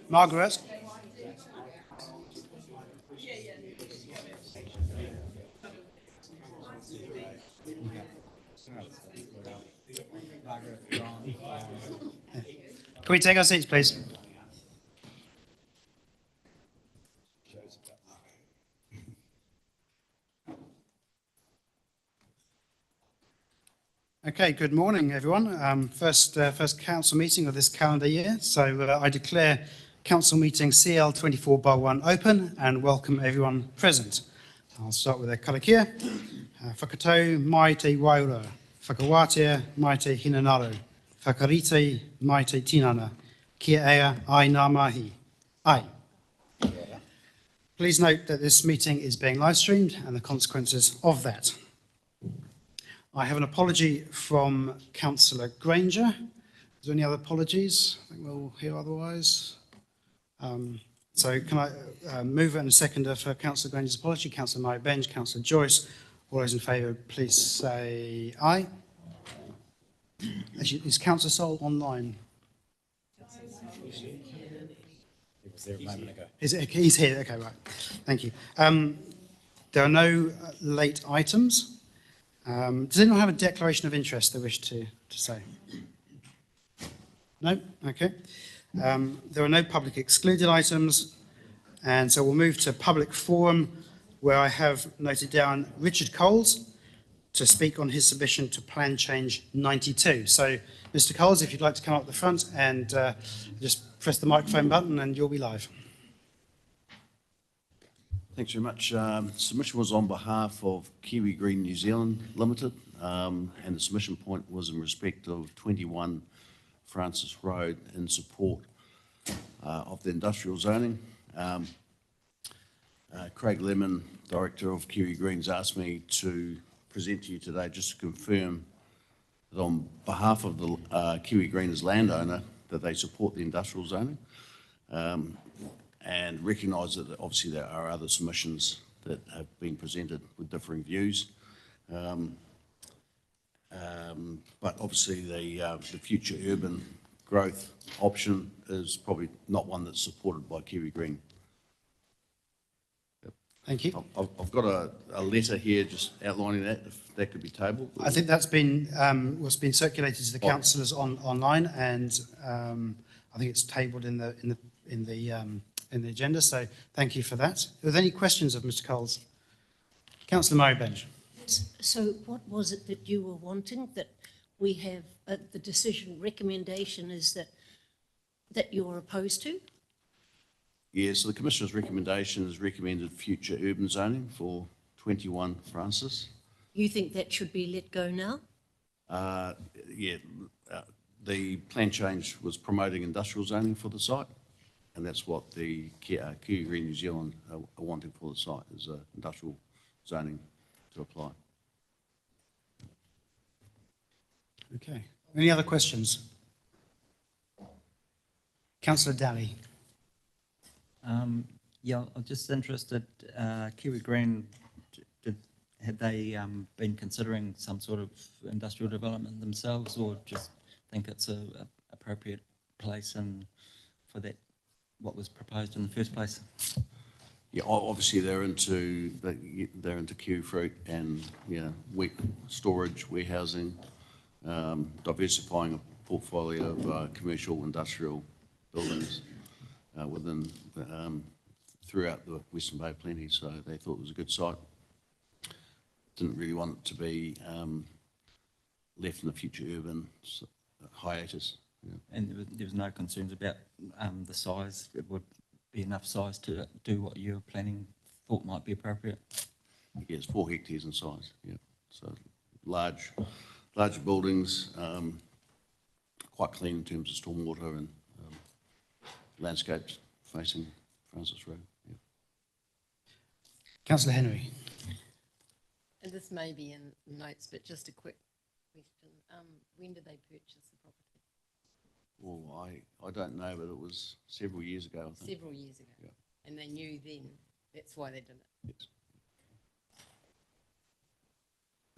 Margaret? Can we take our seats, please? Okay, good morning, everyone. First council meeting of this calendar year. So I declare council meeting CL24/1 open and welcome everyone present. I'll start with a karakia. Whakatau mai te wairua. Whakawātea mai te hinanaru. Whakarite mai te tinana. Kia ea ai ngā mahi. Ai. Please note that this meeting is being live streamed and the consequences of that. I have an apology from Councillor Granger. Is there any other apologies? I think we'll hear otherwise. So can I move and seconder for Councillor Granger's apology? Councillor Murray Benj, Councillor Joyce. All those in favour, please say aye. Actually, is Councillor Sol online? He was there a moment ago. He's here. Okay, right. Thank you. There are no late items. Does anyone have a declaration of interest they wish to say? No? Okay. There are no public excluded items, and so we'll move to public forum, where I have noted down Richard Coles to speak on his submission to Plan Change 92. So, Mr. Coles, if you'd like to come up the front and just press the microphone button and you'll be live. Thanks very much. Submission was on behalf of Kiwi Green New Zealand Limited, and the submission point was in respect of 21 Francis Road in support of the industrial zoning. Craig Lemon, Director of Kiwi Greens, asked me to present to you today just to confirm that on behalf of the Kiwi Greens landowner that they support the industrial zoning. And recognise that obviously there are other submissions that have been presented with differing views. But obviously the future urban growth option is probably not one that's supported by Kiwi Green. Thank you. I've got a letter here just outlining that, if that could be tabled. I think that's been was being circulated to the councillors online, and I think it's tabled in the agenda. So thank you for that. Are there any questions of Mr. Coles? Councillor Murray Benj. So what was it that you were wanting? That we have the decision recommendation is that you're opposed to? Yeah, so the Commissioner's recommendation has recommended future urban zoning for 21 Francis. You think that should be let go now? The plan change was promoting industrial zoning for the site, and that's what the Kiwi Green New Zealand are wanting for the site, is industrial zoning to apply. Okay. Any other questions? Councillor Daly. Yeah, I'm just interested, Kiwi Green, had they been considering some sort of industrial development themselves, or just think it's a appropriate place and for that, what was proposed in the first place? Yeah, obviously they're into kiwi fruit and storage, warehousing, diversifying a portfolio of commercial, industrial buildings throughout the Western Bay plenty. So they thought it was a good site. Didn't really want it to be left in the future urban hiatus. Yeah. And there was no concerns about the size. It would be enough size to do what you were planning, thought might be appropriate. Yeah, it's 4 hectares in size. Yeah, so larger buildings, quite clean in terms of stormwater and landscapes facing Francis Road. Yeah. Councillor Henry. And this may be in notes, but just a quick question. When did they purchase the property? Well, I don't know, but it was several years ago, I think. Several years ago. Yeah. And they knew then, that's why they did it. Yes.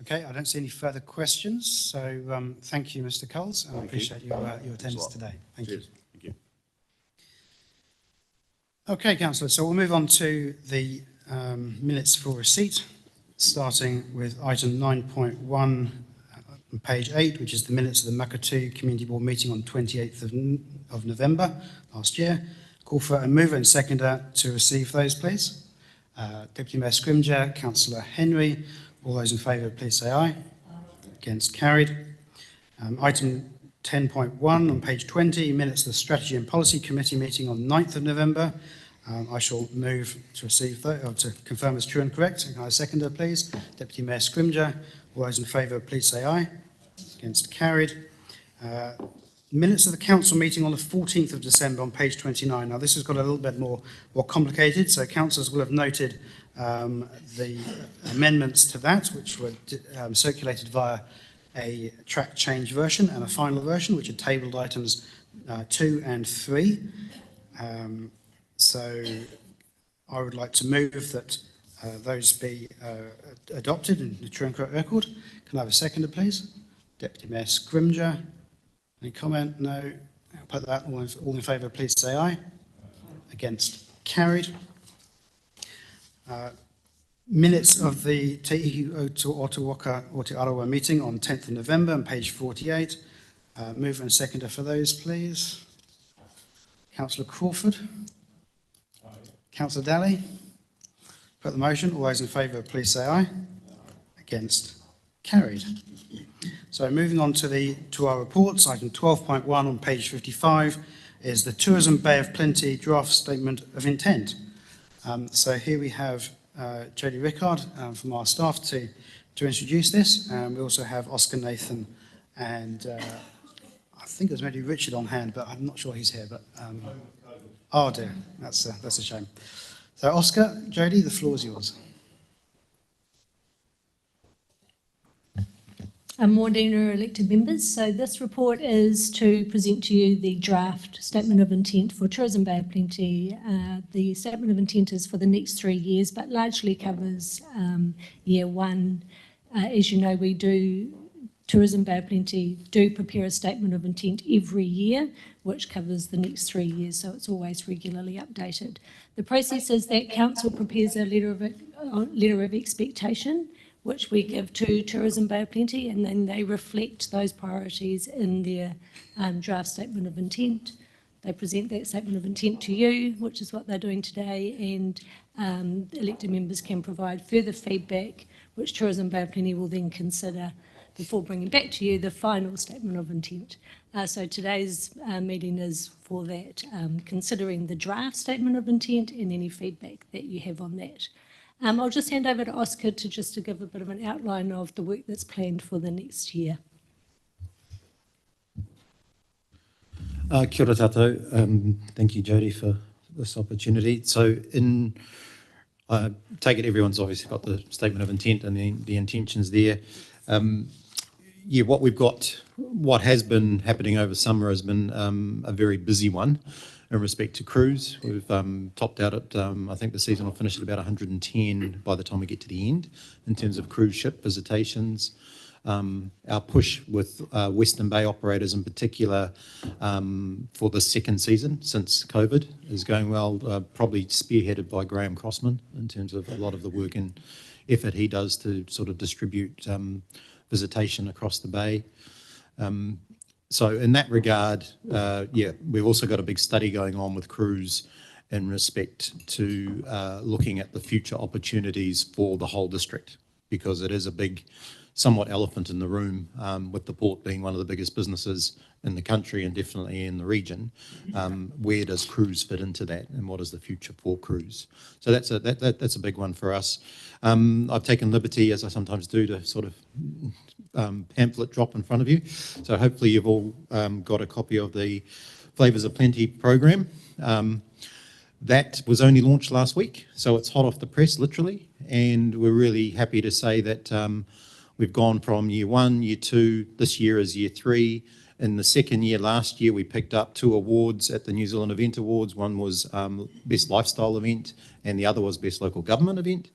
Okay, I don't see any further questions. So thank you, Mr. Coles. I appreciate your attendance today. Thank you. Thank you. Okay, councillor, so we'll move on to the minutes for receipt, starting with item 9.1 on page 8, which is the minutes of the Makatu Community Board meeting on 28th of November last year. Call for a mover and seconder to receive those, please. Deputy Mayor Scrimgeour, Councillor Henry, all those in favour, please say aye. Against, carried. Item 10.1 on page 20, minutes of the Strategy and Policy Committee meeting on 9th of November. I shall move to receive those, or to confirm as true and correct. Can I have a seconder, please? Deputy Mayor Scrimgeour, all those in favour, please say aye. Against, carried. Minutes of the council meeting on the 14th of December on page 29. Now this has got a little bit more complicated, so councillors will have noted the amendments to that, which were circulated via a track change version and a final version, which are tabled items 2 and 3. So I would like to move that those be adopted in the true and correct record. Can I have a seconder, please? Deputy Mayor Scrimgeour. Any comment? No. I'll put that. All in favour, please say aye. Against, carried. Minutes of the Te Ihi o Otawaka o Te Arawa meeting on 10th of November on page 48. Mover and seconder for those, please. Councillor Crawford. Aye. Councillor Daly. Put the motion. All those in favour, please say aye. Against, carried. So moving on to our reports, item 12.1 on page 55 is the Tourism Bay of Plenty draft statement of intent. So here we have Jodie Rickard from our staff to introduce this. We also have Oscar Nathan and I think there's maybe Richard on hand, but I'm not sure he's here. But oh dear, that's a shame. So Oscar, Jodie, the floor is yours. Morning, elected members. So this report is to present to you the draft statement of intent for Tourism Bay of Plenty. The statement of intent is for the next 3 years, but largely covers year one. As you know, Tourism Bay of Plenty do prepare a statement of intent every year, which covers the next 3 years, so it's always regularly updated. The process is that council prepares a letter of expectation, which we give to Tourism Bay of Plenty, and then they reflect those priorities in their draft statement of intent. They present that statement of intent to you, which is what they're doing today, and elected members can provide further feedback, which Tourism Bay of Plenty will then consider before bringing back to you the final statement of intent. So today's meeting is for that, considering the draft statement of intent and any feedback that you have on that. I'll just hand over to Oscar to give a bit of an outline of the work that's planned for the next year. Kia ora tātou. Thank you, Jodie, for this opportunity. So I take it everyone's obviously got the statement of intent and the intentions there. What has been happening over summer has been a very busy one. In respect to cruise, we've topped out at, I think the season will finish at about 110 by the time we get to the end in terms of cruise ship visitations. Our push with Western Bay operators in particular for the second season since COVID is going well, probably spearheaded by Graham Crossman in terms of a lot of the work and effort he does to sort of distribute visitation across the bay. So in that regard, we've also got a big study going on with cruise in respect to looking at the future opportunities for the whole district, because it is a big, somewhat elephant in the room, with the port being one of the biggest businesses in the country and definitely in the region. Where does cruise fit into that, and what is the future for cruise? So that's a big one for us. I've taken liberty, as I sometimes do, to sort of pamphlet drop in front of you. So hopefully you've all got a copy of the Flavours of Plenty program. That was only launched last week, so it's hot off the press, literally, and we're really happy to say that we've gone from year one, year two, this year is year three. In the second year, last year, we picked up 2 awards at the New Zealand Event Awards. One was Best Lifestyle Event, and the other was Best Local Government Event.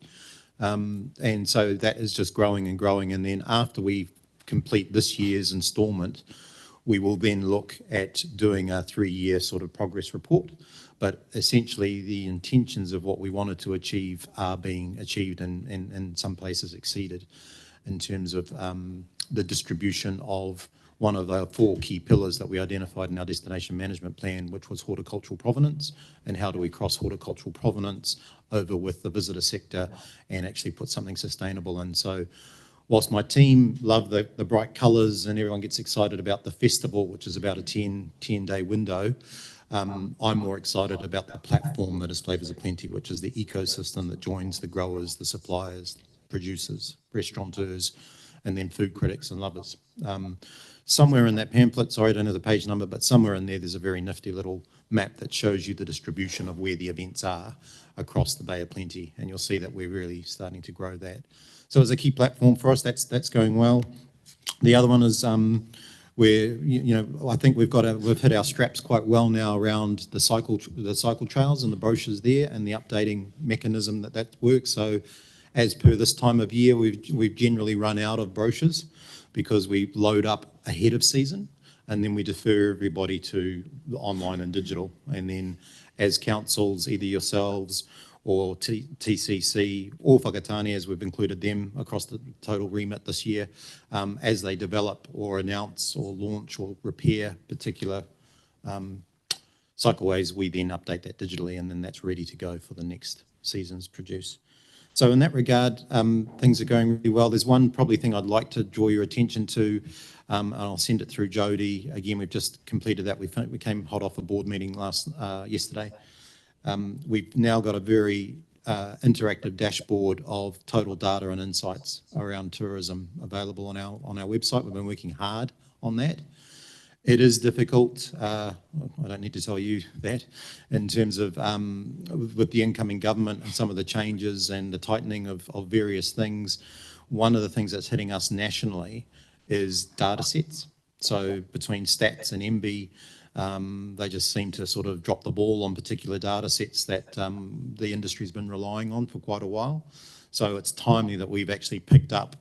And so that is just growing and growing. And then after we complete this year's instalment, we will then look at doing a 3-year sort of progress report, But essentially, the intentions of what we wanted to achieve are being achieved and in some places exceeded in terms of the distribution of one of the 4 key pillars that we identified in our destination management plan, which was horticultural provenance, and how do we cross horticultural provenance over with the visitor sector and actually put something sustainable in. So whilst my team love the bright colours and everyone gets excited about the festival, which is about a 10-day window, I'm more excited about the platform that is Flavours of Plenty, which is the ecosystem that joins the growers, the suppliers, producers, restaurateurs, and then food critics and lovers. Somewhere in that pamphlet, sorry, I don't know the page number, but somewhere in there's a very nifty little map that shows you the distribution of where the events are across the Bay of Plenty, and you'll see that we're really starting to grow that. So it's a key platform for us. That's going well. The other one is where I think we've hit our straps quite well now around the cycle trails and the brochures there and the updating mechanism that works. So as per this time of year, we've generally run out of brochures because we load up ahead of season and then we defer everybody to online and digital. And then as councils, either yourselves or TCC or Whakatane, as we've included them across the total remit this year, as they develop or announce or launch or repair particular cycleways, we then update that digitally and then that's ready to go for the next season's produce. So in that regard, things are going really well. There's one probably thing I'd like to draw your attention to, and I'll send it through Jody. Again, we've just completed that. We came hot off a board meeting yesterday. We've now got a very interactive dashboard of total data and insights around tourism available on our website. We've been working hard on that. It is difficult, I don't need to tell you that, in terms of with the incoming government and some of the changes and the tightening of various things. One of the things that's hitting us nationally is data sets. So between Stats and MB, they just seem to sort of drop the ball on particular data sets that the industry's been relying on for quite a while. So it's timely that we've actually picked up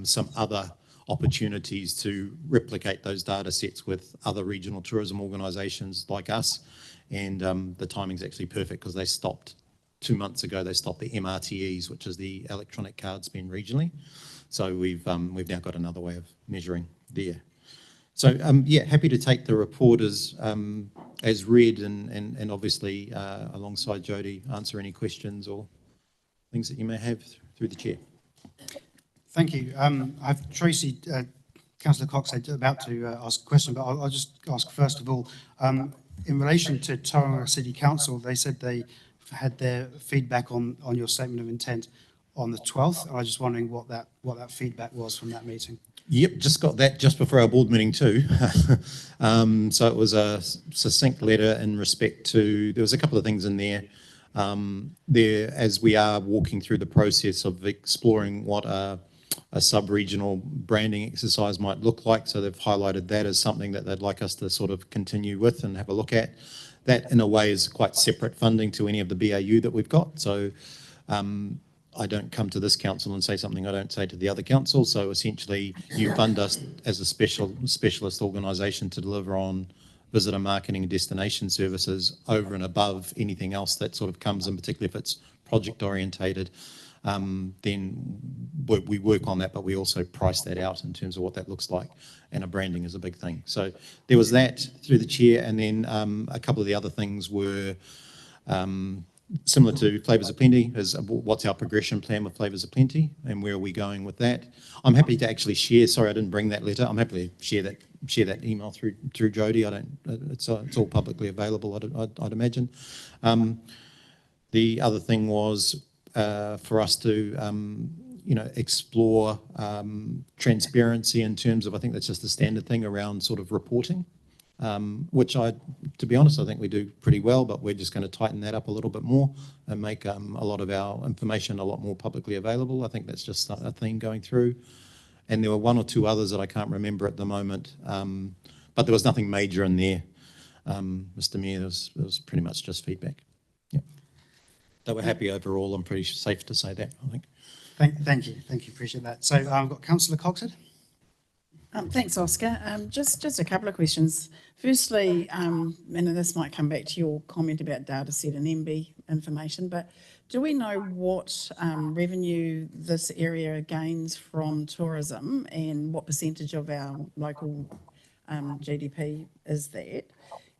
some other opportunities to replicate those data sets with other regional tourism organisations like us. And the timing's actually perfect because they stopped 2 months ago, they stopped the MRTEs, which is the electronic card spend regionally. So we've now got another way of measuring there. So yeah, happy to take the report as read and obviously alongside Jody answer any questions or things that you may have through the chair. Thank you. I've Tracy, Councillor Cox, about to ask a question, but I'll just ask first of all, in relation to Tauranga City Council, they said they had their feedback on your statement of intent on the 12th. And I was just wondering what that feedback was from that meeting. Yep, just got that just before our board meeting too. So it was a succinct letter in respect to, there was a couple of things in there. As we are walking through the process of exploring what a sub-regional branding exercise might look like. So they've highlighted that as something that they'd like us to sort of continue with and have a look at. That in a way is quite separate funding to any of the BAU that we've got. So I don't come to this council and say something I don't say to the other council. So essentially you fund us as a specialist organisation to deliver on visitor marketing and destination services over and above anything else that sort of comes in, particularly if it's project orientated. Then we work on that, but we also price that out in terms of what that looks like, and a branding is a big thing. So there was that through the chair, and then a couple of the other things were similar to Flavours of Plenty, is what's our progression plan with Flavours of Plenty and where are we going with that. I'm happy to actually share, sorry I didn't bring that letter, I'm happy to share that email through Jody. It's all publicly available, I'd imagine. The other thing was for us to explore transparency in terms of, I think that's just a standard thing around sort of reporting, which to be honest, I think we do pretty well, but we're just going to tighten that up a little bit more and make a lot of our information a lot more publicly available. I think that's just a theme going through. And there were one or two others that I can't remember at the moment, but there was nothing major in there, Mr. Mayor. It was pretty much just feedback. Yeah. They were happy overall. I'm pretty safe to say that, I think. Thank you, appreciate that. So I've got Councillor Coxhead. Thanks, Oscar. Just a couple of questions. Firstly, and this might come back to your comment about data set and MB information, but do we know what revenue this area gains from tourism and what percentage of our local GDP is that?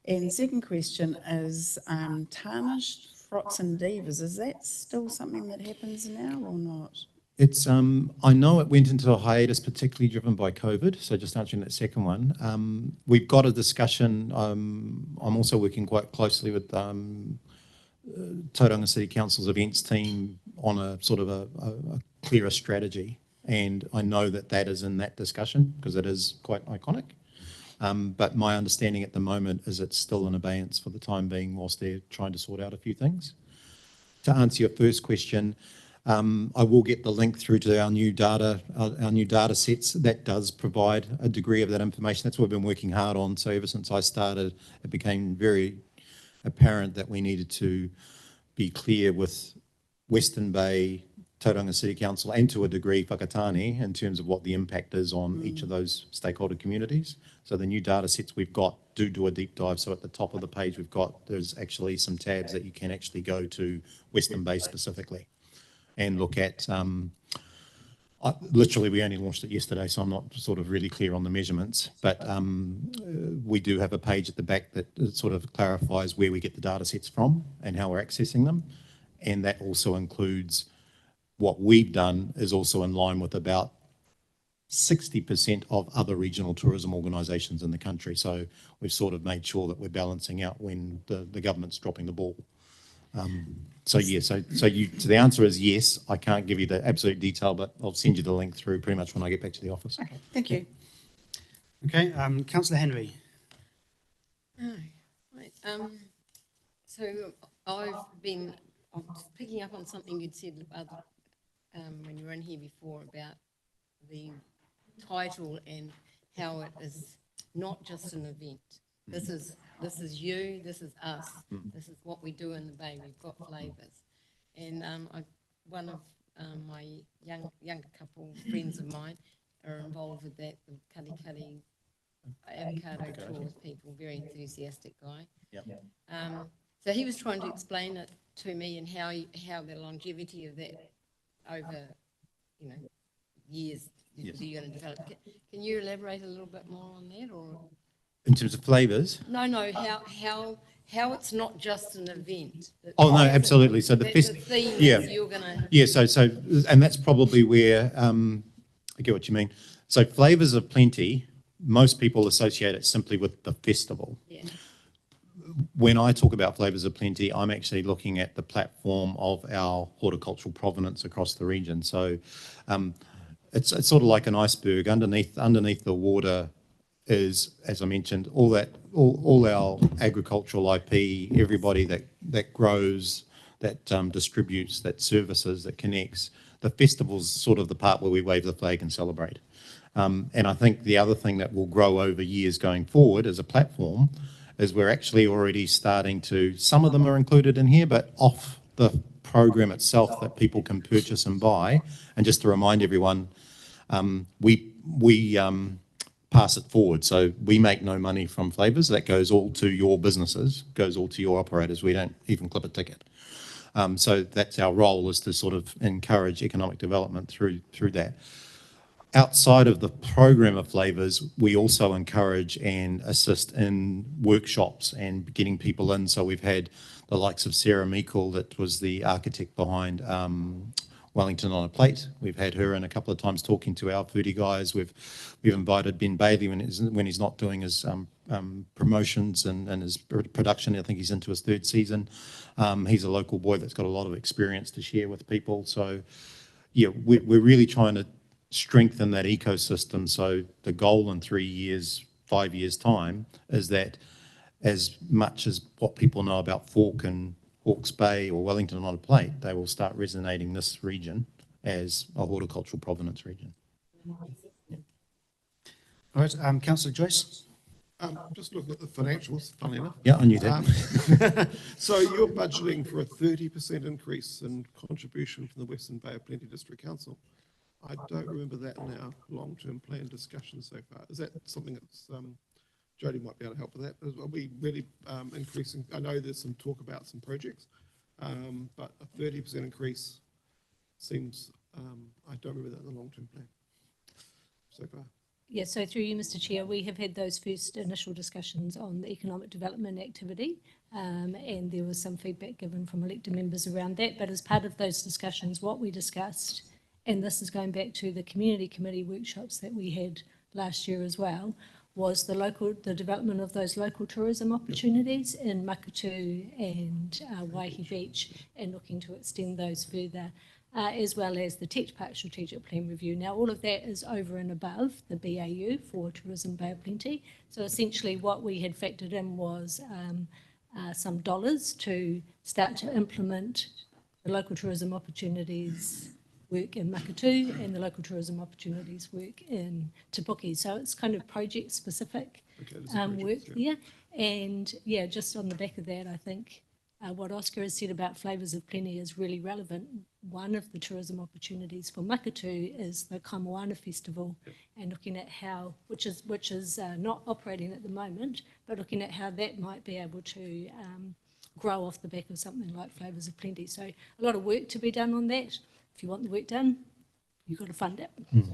And second question is tarnished frocks and divas. Is that still something that happens now or not? It's, I know it went into a hiatus, particularly driven by COVID. So just answering that second one, we've got a discussion. I'm also working quite closely with Tauranga City Council's events team on a sort of a clearer strategy. And I know that that is in that discussion because it is quite iconic. But my understanding at the moment is it's still in abeyance for the time being whilst they're trying to sort out a few things. To answer your first question, I will get the link through to our new data sets. That does provide a degree of that information. That's what we've been working hard on. So ever since I started, it became very apparent that we needed to be clear with Western Bay, Tauranga City Council, and to a degree Whakatane in terms of what the impact is on each of those stakeholder communities. So the new data sets we've got do a deep dive. So at the top of the page there's actually some tabs that you can actually go to Western Bay specifically and look at, literally we only launched it yesterday, so I'm not sort of really clear on the measurements, but we do have a page at the back that sort of clarifies where we get the data sets from and how we're accessing them. And that also includes what we've done is also in line with about 60% of other regional tourism organisations in the country. So we've sort of made sure that we're balancing out when the government's dropping the ball. So the answer is yes. I can't give you the absolute detail, but I'll send you the link through pretty much when I get back to the office. Okay, thank you. Okay, Councillor Henry. Right. So I'm picking up on something you'd said when you were in here before about the title and how it is not just an event. This is you, this is us, this is what we do in the Bay. We've got flavours. And one of my younger couple friends of mine are involved with that, the Kari avocado tour with people, very enthusiastic guy. Yep. So he was trying to explain it to me and how the longevity of that over, years you're going to develop. Can you elaborate a little bit more on that, or? In terms of flavours? No, how it's not just an event. Oh no, absolutely. So the theme you're gonna. Yeah. So and that's probably where I get what you mean. So Flavours of Plenty, most people associate it simply with the festival. Yeah. When I talk about Flavours of Plenty, I'm actually looking at the platform of our horticultural provenance across the region. So it's sort of like an iceberg. Underneath the water is, as I mentioned, all our agricultural IP, everybody that grows, that distributes, that services, that connects. The festival's sort of the part where we wave the flag and celebrate. And I think the other thing that will grow over years going forward as a platform is we're actually already starting to, some of them are included in here, but off the program itself that people can purchase and buy. And just to remind everyone, we pass it forward. So we make no money from Flavours. That goes all to your businesses, goes all to your operators. We don't even clip a ticket. So that's our role, is to sort of encourage economic development through that. Outside of the program of Flavours, we also encourage and assist in workshops and getting people in. So we've had the likes of Sarah Meikle, that was the architect behind Wellington on a Plate. We've had her in a couple of times talking to our foodie guys. We've invited Ben Bailey when he's not doing his promotions and his production. I think he's into his third season. He's a local boy that's got a lot of experience to share with people. So yeah, we're really trying to strengthen that ecosystem. So the goal in 3 years, 5 years time is that as much as what people know about Fork and Hawke's Bay or Wellington on a Plate, they will start resonating this region as a horticultural provenance region. All right, Councillor Joyce. Just looking at the financials, funnily enough. Yeah, I knew that. So you're budgeting for a 30% increase in contribution from the Western Bay of Plenty District Council. I don't remember that in our long-term plan discussion so far. Is that something that's, Jody might be able to help with that? Are we really increasing? I know there's some talk about some projects, but a 30% increase seems, I don't remember that in the long-term plan so far. Yeah, so through you, Mr Chair, we have had those first initial discussions on the economic development activity, and there was some feedback given from elected members around that. But as part of those discussions, what we discussed, and this is going back to the community committee workshops that we had last year as well, was the development of those local tourism opportunities in Makatu and Waihi Beach, and looking to extend those further, as well as the Tech Park Strategic Plan Review. Now, all of that is over and above the BAU for Tourism Bay of Plenty. So essentially what we had factored in was some dollars to start to implement the local tourism opportunities work in Makatu and the local tourism opportunities work in Te Puke. So it's kind of project specific work there. And yeah, just on the back of that, I think what Oscar has said about Flavours of Plenty is really relevant. One of the tourism opportunities for Makatu is the Kamoana Festival, and looking at how, which is not operating at the moment, but looking at how that might be able to grow off the back of something like Flavours of Plenty. So a lot of work to be done on that. If you want the work done, you've got to fund it.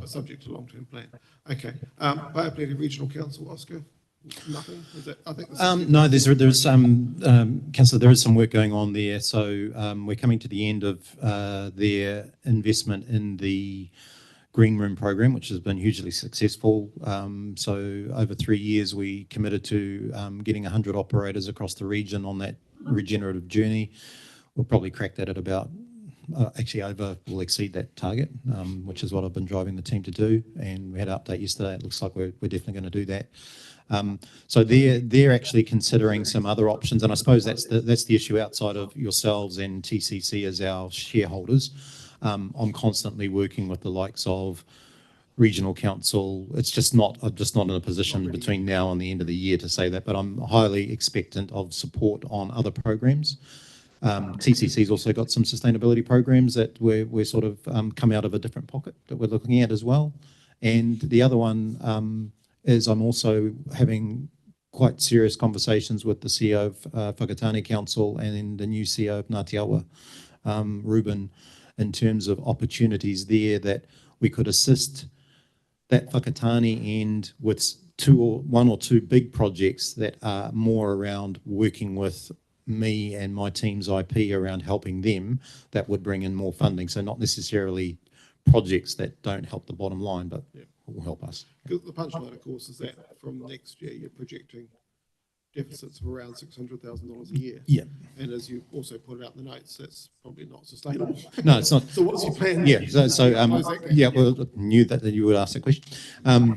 Subject to long-term plan. Okay. Bay of Plenty Regional Council, Oscar? Nothing? Is that, I think no, there's Councillor, there is some work going on there. So we're coming to the end of their investment in the Green Room program, which has been hugely successful. So over 3 years, we committed to getting 100 operators across the region on that regenerative journey. We'll probably crack that at about, we'll exceed that target, which is what I've been driving the team to do. And we had an update yesterday. It looks like we're definitely going to do that. So they're actually considering some other options, and I suppose that's the issue outside of yourselves and TCC as our shareholders. I'm constantly working with the likes of regional council. I'm just not in a position between now and the end of the year to say that, but I'm highly expectant of support on other programs. TCC's also got some sustainability programs that we're sort of come out of a different pocket that we're looking at as well. And the other one is I'm also having quite serious conversations with the CEO of Whakatane Council and the new CEO of Ngāti Awa, Ruben, in terms of opportunities there that we could assist that Whakatane end with one or two big projects that are more around working with me and my team's IP around helping them, that would bring in more funding. So not necessarily projects that don't help the bottom line, but will help us. The punchline, of course, is that from next year, you're projecting deficits of around $600,000 a year. Yeah. And as you also put it out in the notes, that's probably not sustainable. No, it's not. So what's your plan? Yeah. Well, knew that you would ask that question.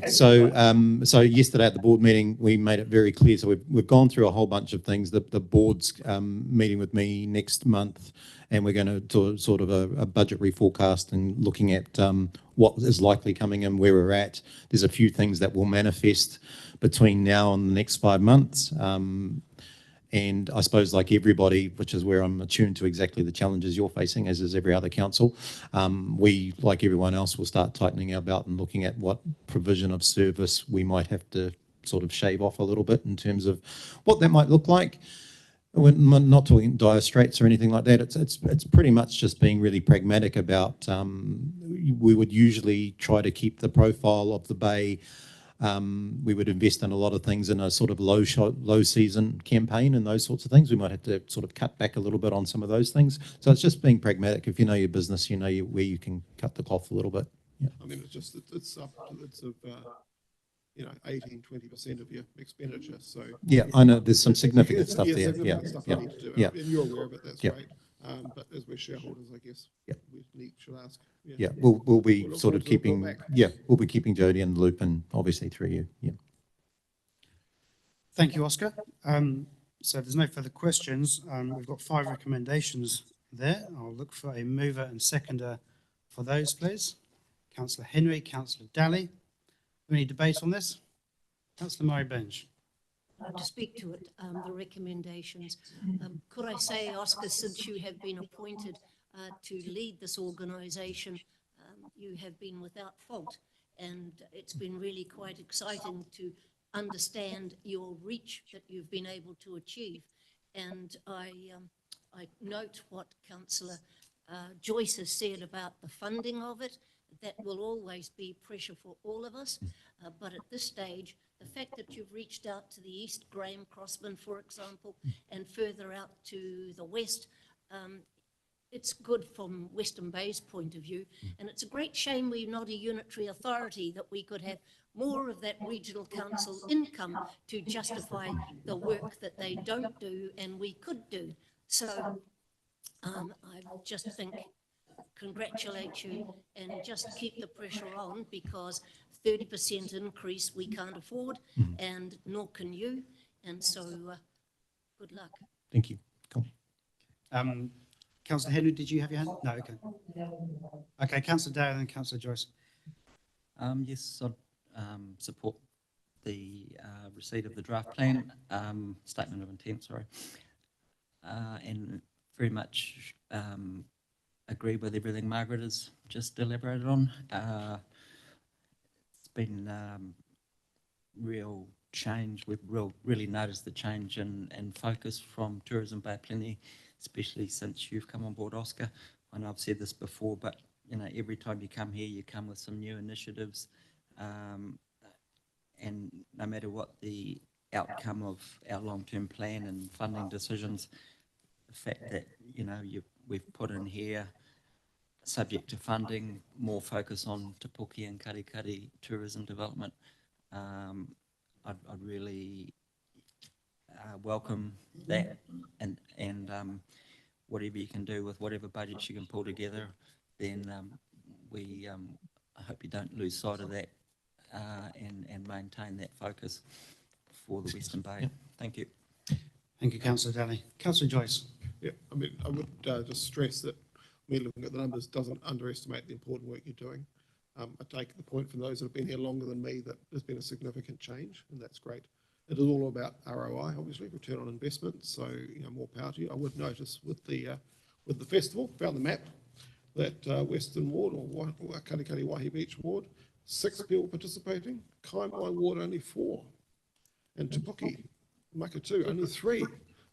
So yesterday at the board meeting, we made it very clear. So we've gone through a whole bunch of things. The board's meeting with me next month, and we're going to do sort of a budget reforecast and looking at what is likely coming in, where we're at. There's a few things that will manifest between now and the next 5 months. And I suppose like everybody, which is where I'm attuned to exactly the challenges you're facing, as is every other council, we, like everyone else, will start tightening our belt and looking at what provision of service we might have to sort of shave off a little bit in terms of what that might look like. We're not talking dire straits or anything like that. It's pretty much just being really pragmatic about, we would usually try to keep the profile of the bay. We would invest in a lot of things in a sort of low season campaign and those sorts of things. We might have to sort of cut back a little bit on some of those things. So it's just being pragmatic. If you know your business, you know where you can cut the cloth a little bit. Yeah. I mean, it's up to 18-20% of your expenditure. So yeah, I know there's some significant stuff there. Significant stuff you need to do. Yeah. And you're aware of it. That's great. But as we're shareholders, I guess we should ask. Yeah, we'll be We'll sort of keeping. We'll be keeping Jody in the loop, and obviously through you. Yeah. Thank you, Oscar. So if there's no further questions, we've got 5 recommendations there. I'll look for a mover and seconder for those, please. Councillor Henry, Councillor Daly. Any debate on this? Councillor Murray Bench. To speak to it, the recommendations. Could I say, Oscar, since you have been appointed to lead this organisation, you have been without fault. And it's been really quite exciting to understand your reach that you've been able to achieve. And I note what Councillor Joyce has said about the funding of it. That will always be pressure for all of us. But at this stage, the fact that you've reached out to the east, Graham Crossman, for example, and further out to the west, it's good from Western Bay's point of view. And it's a great shame we're not a unitary authority, that we could have more of that regional council income to justify the work that they don't do and we could do. So I just think, congratulate you and just keep the pressure on, because 30% increase we can't afford, and nor can you. And so good luck. Thank you. Cool. Councillor Henry, did you have your hand? No, okay. Okay, Councillor Dale and Councillor Joyce. Yes, I support the receipt of the draft plan, statement of intent, sorry, and very much agree with everything Margaret has just elaborated on. It's been real change. We've really noticed the change in focus from Tourism Bay of Plenty, especially since you've come on board, Oscar. I know I've said this before, but you know, every time you come here, you come with some new initiatives, and no matter what the outcome of our long-term plan and funding decisions, the fact that, you know, we've put in here, subject to funding, more focus on Te Puke and Karikari tourism development, I'd really welcome that, and whatever you can do with whatever budgets you can pull together, then I hope you don't lose sight of that, and maintain that focus for the Western Bay. Yep. Thank you. Thank you, Councillor Daly. Councillor Joyce. Yeah, I mean, I would just stress that me looking at the numbers doesn't underestimate the important work you're doing. I take the point from those that have been here longer than me that there's been a significant change, and that's great. It is all about ROI, obviously, return on investment. So, you know, more power to you. I would notice with the festival, found the map, that Western Ward or Karikari Waihi Beach Ward, 6 people participating. Kaimai Ward only 4, and Te Puke, Makatu only 3.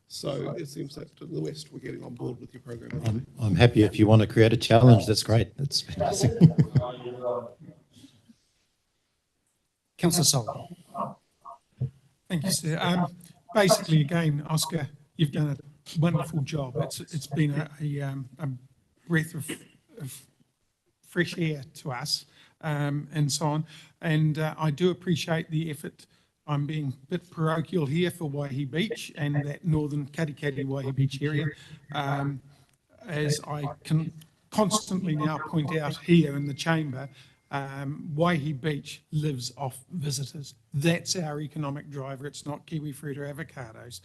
So it seems that in the West we're getting on board with your program. I'm happy if you want to create a challenge. That's great. That's fantastic. Councillor Sol. Thank you, sir. Basically, again, Oscar, you've done a wonderful job. It's been a breath of fresh air to us, and so on. And I do appreciate the effort. I'm being a bit parochial here for Waihi Beach and that northern Karikari Waihi Beach area, as I can constantly now point out here in the chamber. Waihi Beach lives off visitors. That's our economic driver. It's not kiwi fruit or avocados,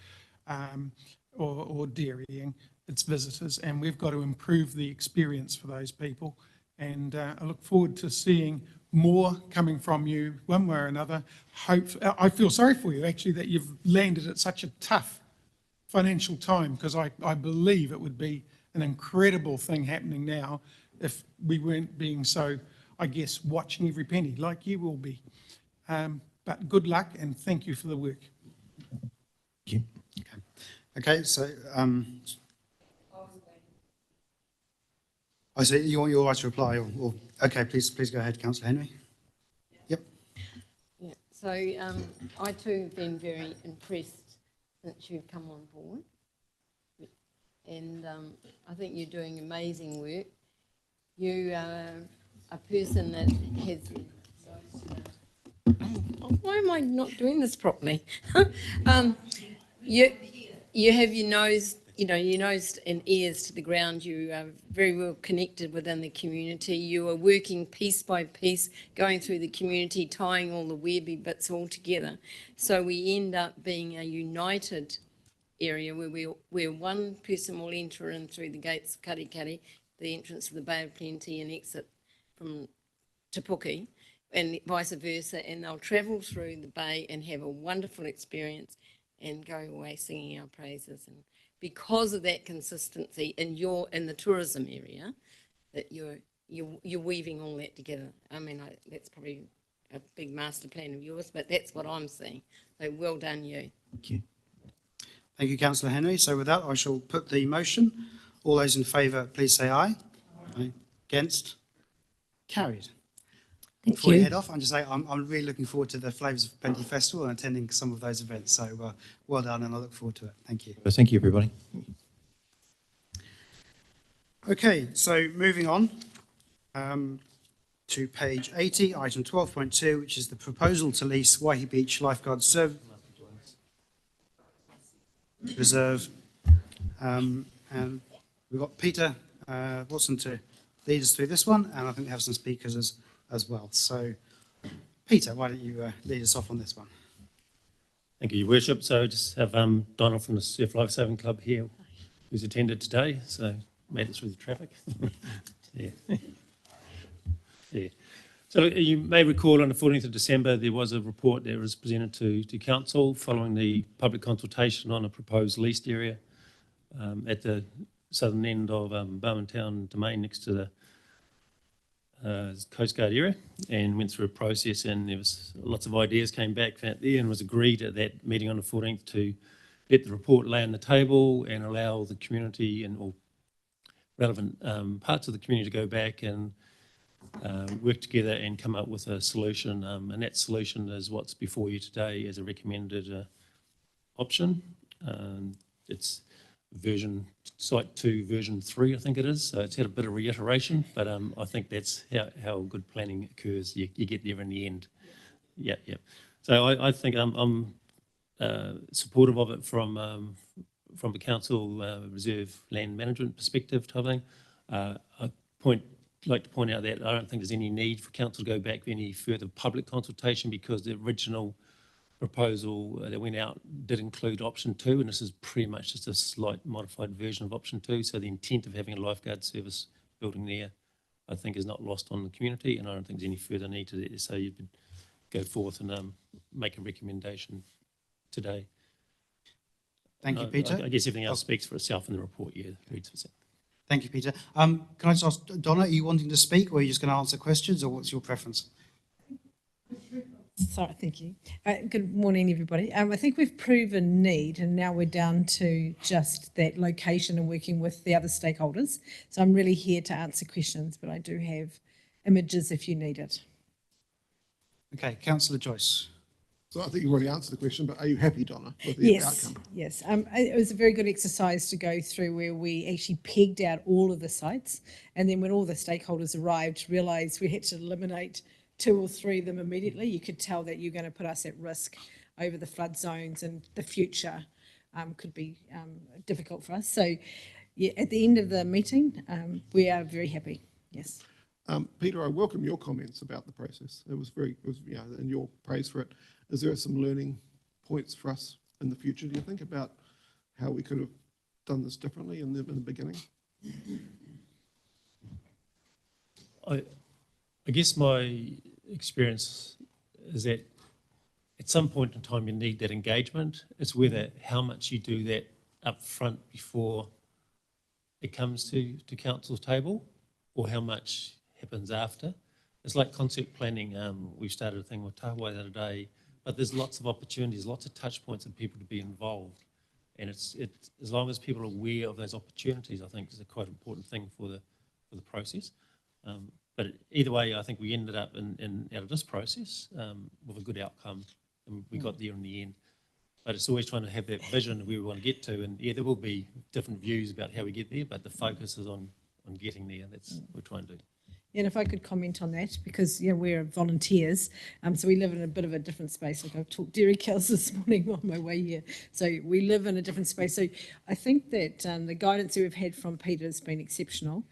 or dairying. It's visitors, and we've got to improve the experience for those people. And I look forward to seeing more coming from you one way or another. I feel sorry for you, actually, that you've landed at such a tough financial time, because I believe it would be an incredible thing happening now if we weren't being so, I guess, watching every penny like you will be. But good luck, and thank you for the work. Thank you. Okay, so I see you want your right to reply, or okay, please go ahead, Councillor Henry. Yep. Yeah, so I too have been very impressed since you've come on board, and I think you're doing amazing work. You are a person that has. Why am I not doing this properly? You have your nose. You know, your nose and ears to the ground. You are very well connected within the community. You are working piece by piece, going through the community, tying all the webby bits all together. So we end up being a united area where one person will enter in through the gates of Karikari, the entrance of the Bay of Plenty, and exit from Te Puke, and vice versa. And they'll travel through the bay and have a wonderful experience and go away singing our praises. And because of that consistency in the tourism area that you're you're weaving all that together. I mean, that's probably a big master plan of yours, but that's what I'm seeing. So well done, you. Thank you. Thank you, councillor Henry. So with that, I shall put the motion. All those in favour, please say aye. Aye. Against? Carried. Thank Before you you. head off, I'm just saying I'm really looking forward to the Flavours of Plenty Festival and attending some of those events. So well done, and I look forward to it. Thank you. So thank you, everybody. Okay, so moving on to page 80, item 12.2, which is the proposal to lease Waihi Beach Lifeguard Reserve. And we've got Peter Watson to lead us through this one, and I think we have some speakers as well. So, Peter, why don't you lead us off on this one? Thank you, Your Worship. So just have Donald from the Surf Life Saving Club here, who's attended today, so made it through the traffic. Yeah. Yeah. So you may recall on the 14th of December, there was a report that was presented to Council following the public consultation on a proposed leased area at the southern end of Barwon Town Domain next to the Coast Guard area, and went through a process, and there was lots of ideas came back out there, and was agreed at that meeting on the 14th to let the report lay on the table and allow the community and all relevant parts of the community to go back and work together and come up with a solution. And that solution is what's before you today as a recommended option. It's version site 2 version 3, I think it is, so it's had a bit of reiteration, but I think that's how good planning occurs. You get there in the end. Yeah. So I think I'm supportive of it from a council reserve land management perspective type thing. Like to point out that I don't think there's any need for council to go back for any further public consultation, because the original proposal that went out did include option 2, and this is pretty much just a slight modified version of option 2. So the intent of having a lifeguard service building there, I think, is not lost on the community, and I don't think there's any further need to that. So you could go forth and make a recommendation today. Thank you, Peter. I guess everything else speaks for itself in the report. Yeah, reads for itself. Thank you, Peter. Can I just ask, Donna, are you wanting to speak, or are you just going to answer questions, or what's your preference? Sorry, thank you. Good morning, everybody. I think we've proven need, and now we're down to just that location and working with the other stakeholders. So I'm really here to answer questions, but I do have images if you need it. Okay, Councillor Joyce. So I think you already answered the question, but are you happy, Donna, with the outcome? Yes. It was a very good exercise to go through, where we actually pegged out all of the sites, and then when all the stakeholders arrived, realised we had to eliminate 2 or 3 of them immediately. You could tell that you're going to put us at risk over the flood zones, and the future could be difficult for us. So yeah, at the end of the meeting, we are very happy. Yes. Peter, I welcome your comments about the process. It was and your praise for it. Is there some learning points for us in the future, do you think, about how we could have done this differently in the beginning? I guess my experience is that at some point in time you need that engagement. It's whether how much you do that up front before it comes to council's table, or how much happens after. It's like concept planning. We started a thing with Tahawai the other day, but there's lots of opportunities, lots of touch points and people to be involved. And it's as long as people are aware of those opportunities, I think is a quite important thing for the process. But either way, I think we ended up out of this process with a good outcome, and we got there in the end. But it's always trying to have that vision of where we want to get to, and yeah, there will be different views about how we get there, but the focus is on getting there. That's what we're trying to do. And if I could comment on that, because we're volunteers, so we live in a bit of a different space. Like I've talked dairy cows this morning on my way here, so we live in a different space. So I think that the guidance that we've had from Peter has been exceptional.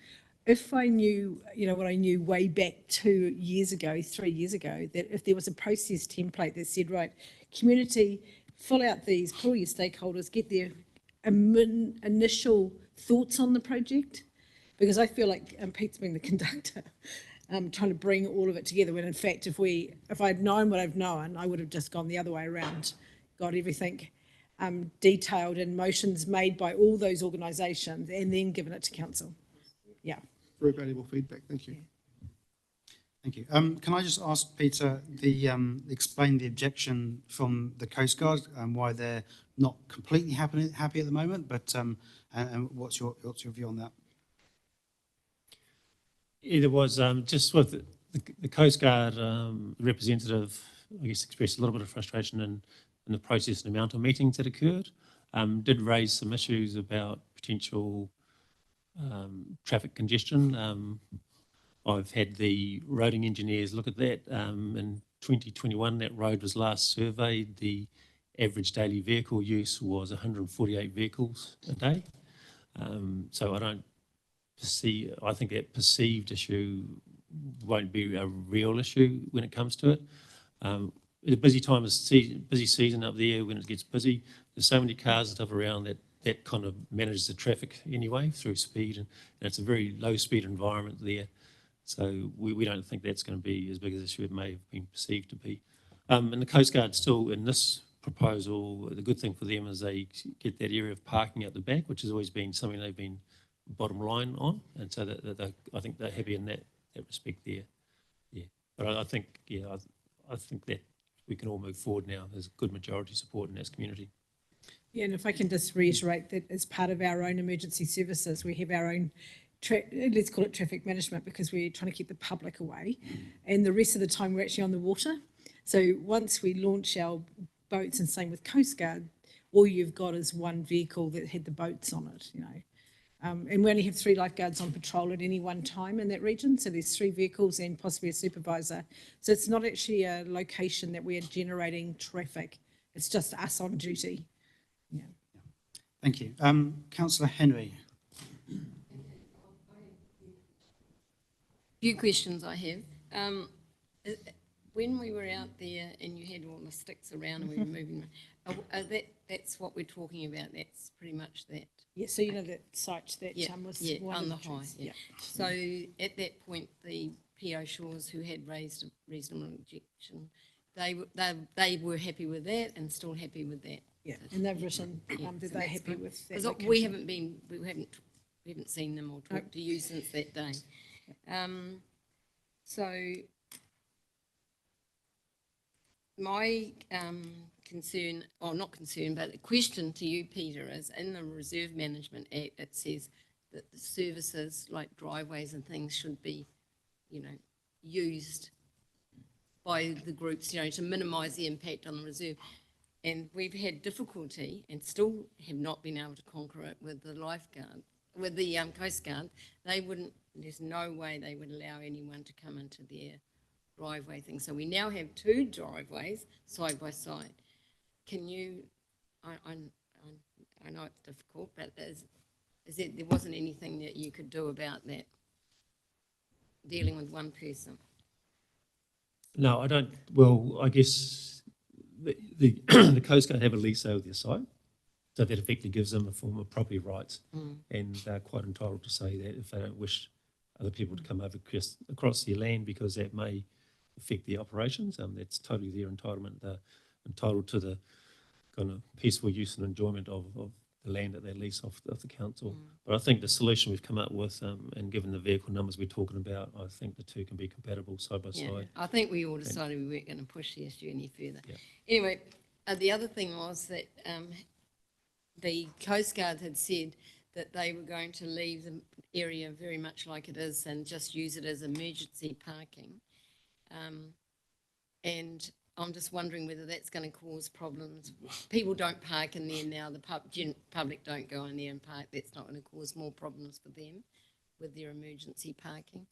If I knew, what I knew way back 3 years ago, that if there was a process template that said, right, community, pull out your stakeholders, get their initial thoughts on the project, because I feel like Pete's being the conductor, trying to bring all of it together, when in fact, if I'd known what I've known, I would have just gone the other way around, got everything detailed and motions made by all those organisations, and then given it to council. Yeah. Very valuable feedback. Thank you. Thank you. Can I just ask Peter, explain the objection from the Coast Guard and why they're not completely happy at the moment, but and what's your view on that? Yeah, there was just with the Coast Guard representative, I guess, expressed a little bit of frustration in the process and amount of meetings that occurred. Did raise some issues about potential traffic congestion. I've had the roading engineers look at that. In 2021, that road was last surveyed. The average daily vehicle use was 148 vehicles a day. So I think that perceived issue won't be a real issue when it comes to it. It's a busy time of busy season up there when it gets busy. There's so many cars and stuff around that kind of manages the traffic anyway through speed, and it's a very low speed environment there. So we don't think that's going to be as big as issue it may have been perceived to be. And the Coast Guard still, in this proposal, the good thing for them is they get that area of parking at the back, which has always been something they've been bottom line on, and so that I think they're happy in that respect there. Yeah, but I think I think that we can all move forward now. There's good majority support in this community. Yeah, and if I can just reiterate that as part of our own emergency services, we have our own, let's call it traffic management, because we're trying to keep the public away. And the rest of the time we're actually on the water. So once we launch our boats, and same with Coast Guard, all you've got is one vehicle that had the boats on it, you know. And we only have 3 lifeguards on patrol at any one time in that region. So there's 3 vehicles and possibly a supervisor. So it's not actually a location that we're generating traffic. It's just us on duty. Yeah. Thank you. Councillor Henry. Few questions I have. When we were out there and you had all the sticks around and we were moving, that's what we're talking about. That's pretty much that. Yeah, so you know that site that was one on of the high. trees. Yeah. So at that point, the PO Shores, who had raised a reasonable objection, they were happy with that and still happy with that. Yeah, and they've written that So they're that's happy good. with that. 'Cause we location. haven't seen them or talked to you since that day. So my concern, or not concern, but the question to you, Peter, is in the Reserve Management Act, it says that the services like driveways and things should be, you know, used by the groups, you know, to minimise the impact on the reserve. And we've had difficulty and still have not been able to conquer it with the lifeguard, with the Coast Guard. There's no way they would allow anyone to come into their driveway thing. So we now have 2 driveways side by side. Can you, I know it's difficult, but there wasn't anything that you could do about that, dealing with one person? No, I don't. Well, I guess the Coast Guard have a lease over their site, so that effectively gives them a form of property rights, and they're quite entitled to say that if they don't wish other people to come over across their land, because that may affect the operations. That's totally their entitlement. They're entitled to the kind of peaceful use and enjoyment of the land that they lease off the council. But I think the solution we've come up with, and given the vehicle numbers we're talking about, I think the 2 can be compatible side by side. I think we all decided we weren't going to push the issue any further. Yeah. Anyway, the other thing was that the Coast Guard had said that they were going to leave the area very much like it is and just use it as emergency parking. And I'm just wondering whether that's going to cause problems. People don't park in there now. The public don't go in there and park. That's not going to cause more problems for them with their emergency parking.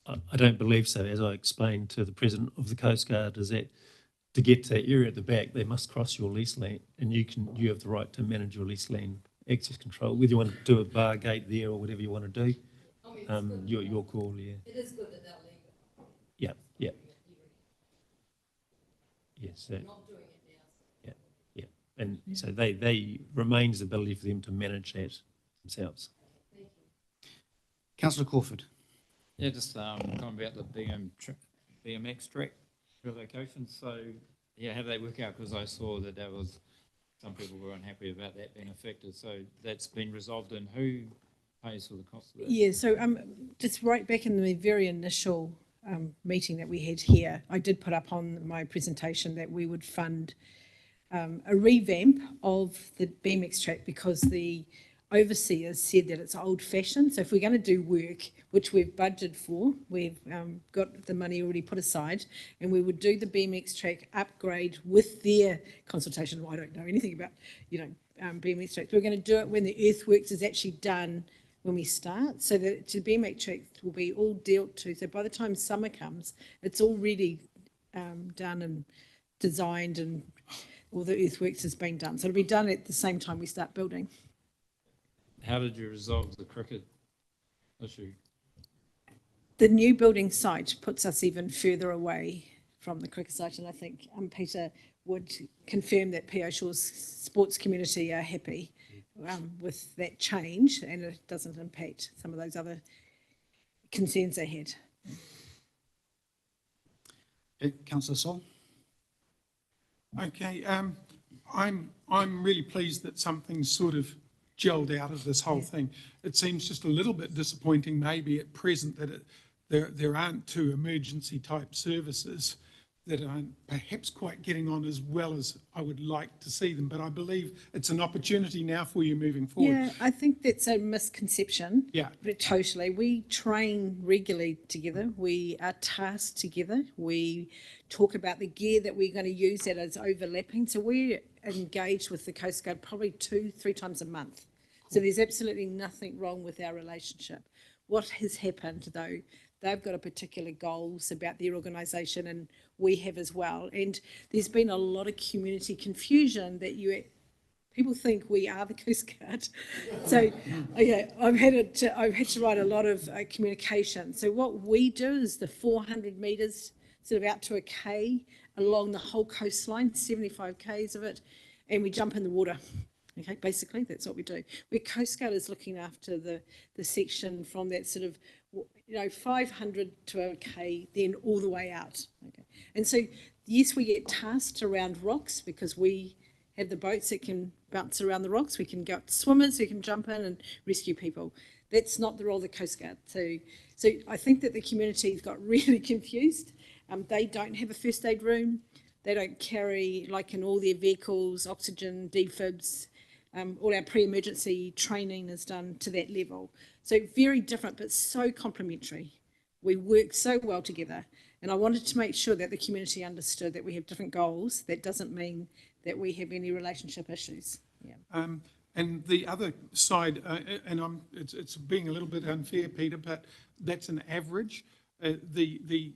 I don't believe so. As I explained to the President of the Coast Guard, is that to get to that area at the back, they must cross your lease land, and you have the right to manage your lease land access control, whether you want to do a bar gate there or whatever you want to do. Your call, yeah. It is good that they'll leave it. Yeah. Yes. Not doing it now. Yeah. And so they remains the ability for them to manage that themselves. Councillor Crawford. Yeah, just comment about the BMX track relocation. So, yeah, how do they work out? Because I saw that some people were unhappy about that being affected. So that's been resolved, and who pays for the cost of that? Yeah, so just right back in the very initial meeting that we had here, I did put up on my presentation that we would fund a revamp of the BMX track because the overseers said that it's old fashioned. So if we're going to do work, which we've budgeted for, we've got the money already put aside, and we would do the BMX track upgrade with their consultation. I don't know anything about, BMX tracks. We're going to do it when the earthworks is actually done when we start, so that the BMX track will be all dealt to. So by the time summer comes, it's already done and designed, and all the earthworks has been done. So it'll be done at the same time we start building. How did you resolve the cricket issue? The new building site puts us even further away from the cricket site, and I think Peter would confirm that PO Shaw's sports community are happy with that change, and it doesn't impact some of those other concerns they had. Councillor Sol. Okay, I'm really pleased that something's sort of gelled out of this whole thing. It seems just a little bit disappointing maybe at present that there aren't two emergency type services that aren't perhaps quite getting on as well as I would like to see them, but I believe it's an opportunity now for you moving forward. Yeah, I think that's a misconception. Yeah. Totally. We train regularly together. We are tasked together. We talk about the gear that we're going to use that is overlapping. So we're engaged with the Coast Guard probably 2-3 times a month. So there's absolutely nothing wrong with our relationship. What has happened though, they've got a particular goals about their organisation, and we have as well. And there's been a lot of community confusion that people think we are the Coast Guard. So yeah, I've had to write a lot of communication. So what we do is the 400 metres, sort of out to a K along the whole coastline, 75 Ks of it, and we jump in the water. Okay, basically that's what we do. Where Coast Guard is looking after the section from that sort of 500 to a K, then all the way out. Okay, and so yes, we get tasked around rocks because we have the boats that can bounce around the rocks. We can go up to swimmers who can jump in and rescue people. That's not the role of the Coast Guard. So I think that the community's got really confused. They don't have a first aid room. They don't carry, like in all their vehicles, oxygen, defibs. All our pre-emergency training is done to that level. So very different, but so complementary. We work so well together. And I wanted to make sure that the community understood that we have different goals. That doesn't mean that we have any relationship issues. Yeah. And the other side, and it's being a little bit unfair, Peter, but that's an average. The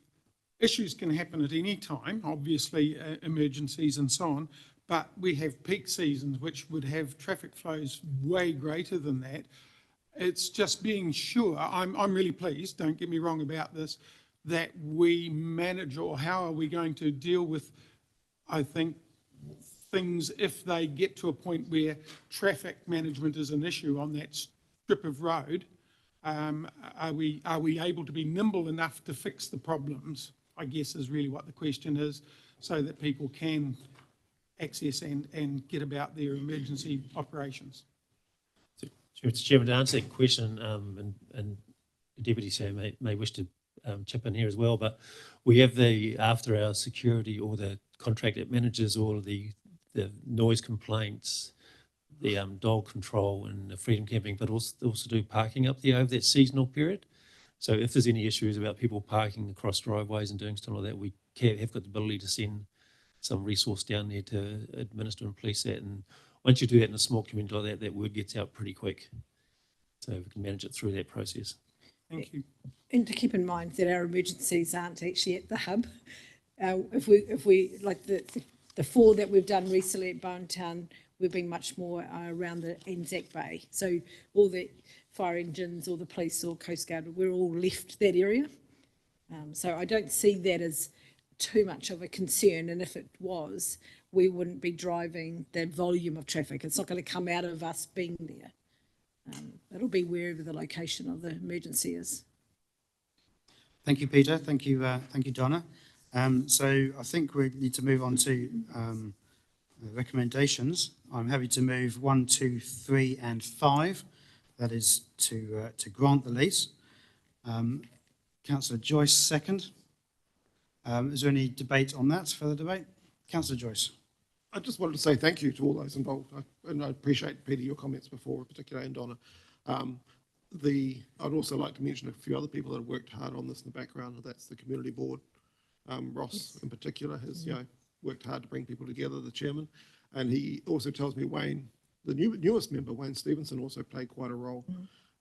issues can happen at any time, obviously emergencies and so on, but we have peak seasons which would have traffic flows way greater than that. It's just being sure, I'm really pleased, don't get me wrong about this, that we manage, or how are we going to deal with, I think, things if they get to a point where traffic management is an issue on that strip of road. Are we able to be nimble enough to fix the problems, I guess is really what the question is, so that people can access and get about their emergency operations. So, Mr. Chairman, to answer that question, and the Deputy Chair may wish to chip in here as well, but we have the after-hours security, or the contract that manages all of the noise complaints, the dog control and the freedom camping, but also do parking up there over that seasonal period. So if there's any issues about people parking across driveways and doing stuff like that, we have got the ability to send some resource down there to administer and police that. And once you do that in a small community like that, that word gets out pretty quick. So we can manage it through that process. Thank you. And to keep in mind that our emergencies aren't actually at the hub. If we like the 4 that we've done recently at Bowen Town, we've been much more around the Anzac Bay. So all the fire engines or the police or Coast Guard, we're all left that area. So I don't see that as too much of a concern, and if it was, we wouldn't be driving that volume of traffic. It's not going to come out of us being there. It'll be wherever the location of the emergency is. Thank you, Peter. Thank you, Donna. So I think we need to move on to recommendations. I'm happy to move 1, 2, 3, and 5. That is to grant the lease. Councillor Joyce, second. Is there any debate on that, further debate? Councillor Joyce. I just wanted to say thank you to all those involved, and I appreciate, Peter, your comments before, particularly, and Donna. I'd also like to mention a few other people that have worked hard on this in the background, and that's the community board. Ross, in particular, has worked hard to bring people together, the chairman, and he also tells me Wayne, the newest member, Wayne Stevenson, also played quite a role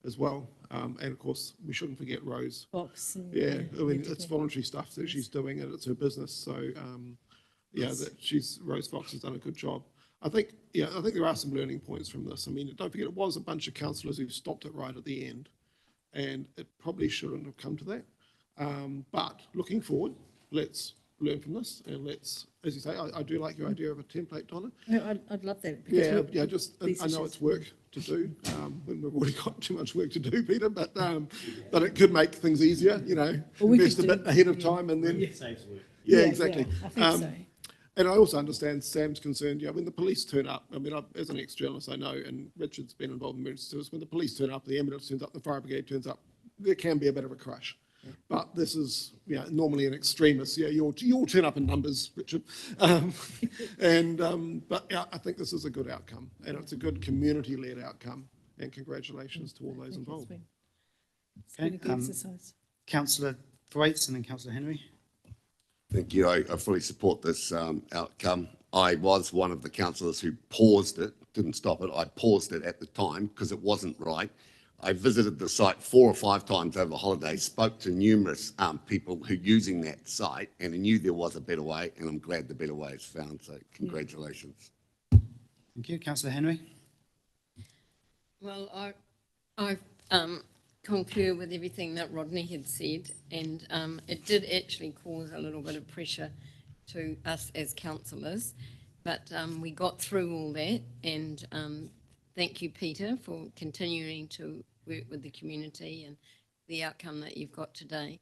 as well. And of course, we shouldn't forget Rose. Fox. And, Yeah, I mean, it's voluntary stuff that she's doing, and it's her business. So, Rose Fox has done a good job. I think there are some learning points from this. I mean, don't forget, it was a bunch of councillors who stopped it right at the end, and it probably shouldn't have come to that. But looking forward, let's learn from this, and let's, as you say, I do like your idea of a template, Donna. No, I'd love that. I know it's work to do when we've already got too much work to do, Peter, but it could make things easier, invest a bit ahead of time and then. It saves work. Yeah, exactly. I think so. And I also understand Sam's concerned, when the police turn up, I mean, as an ex-journalist, I know, and Richard's been involved in emergency service, when the police turn up, the ambulance turns up, the fire brigade turns up, there can be a bit of a crush. But this is, normally an extremist. You all turn up in numbers, Richard. But I think this is a good outcome, and it's a good community-led outcome. And congratulations to all those involved. It's been a good exercise. Councillor Thwaites and then Councillor Henry. Thank you. I fully support this outcome. I was one of the councillors who paused it, didn't stop it. I paused it at the time because it wasn't right. I visited the site 4 or 5 times over holidays, spoke to numerous people who are using that site, and I knew there was a better way, and I'm glad the better way is found. So congratulations. Thank you. Councillor Henry. Well, I concur with everything that Rodney had said, and it did actually cause a little bit of pressure to us as councillors, but we got through all that, and thank you, Peter, for continuing to work with the community and the outcome that you've got today.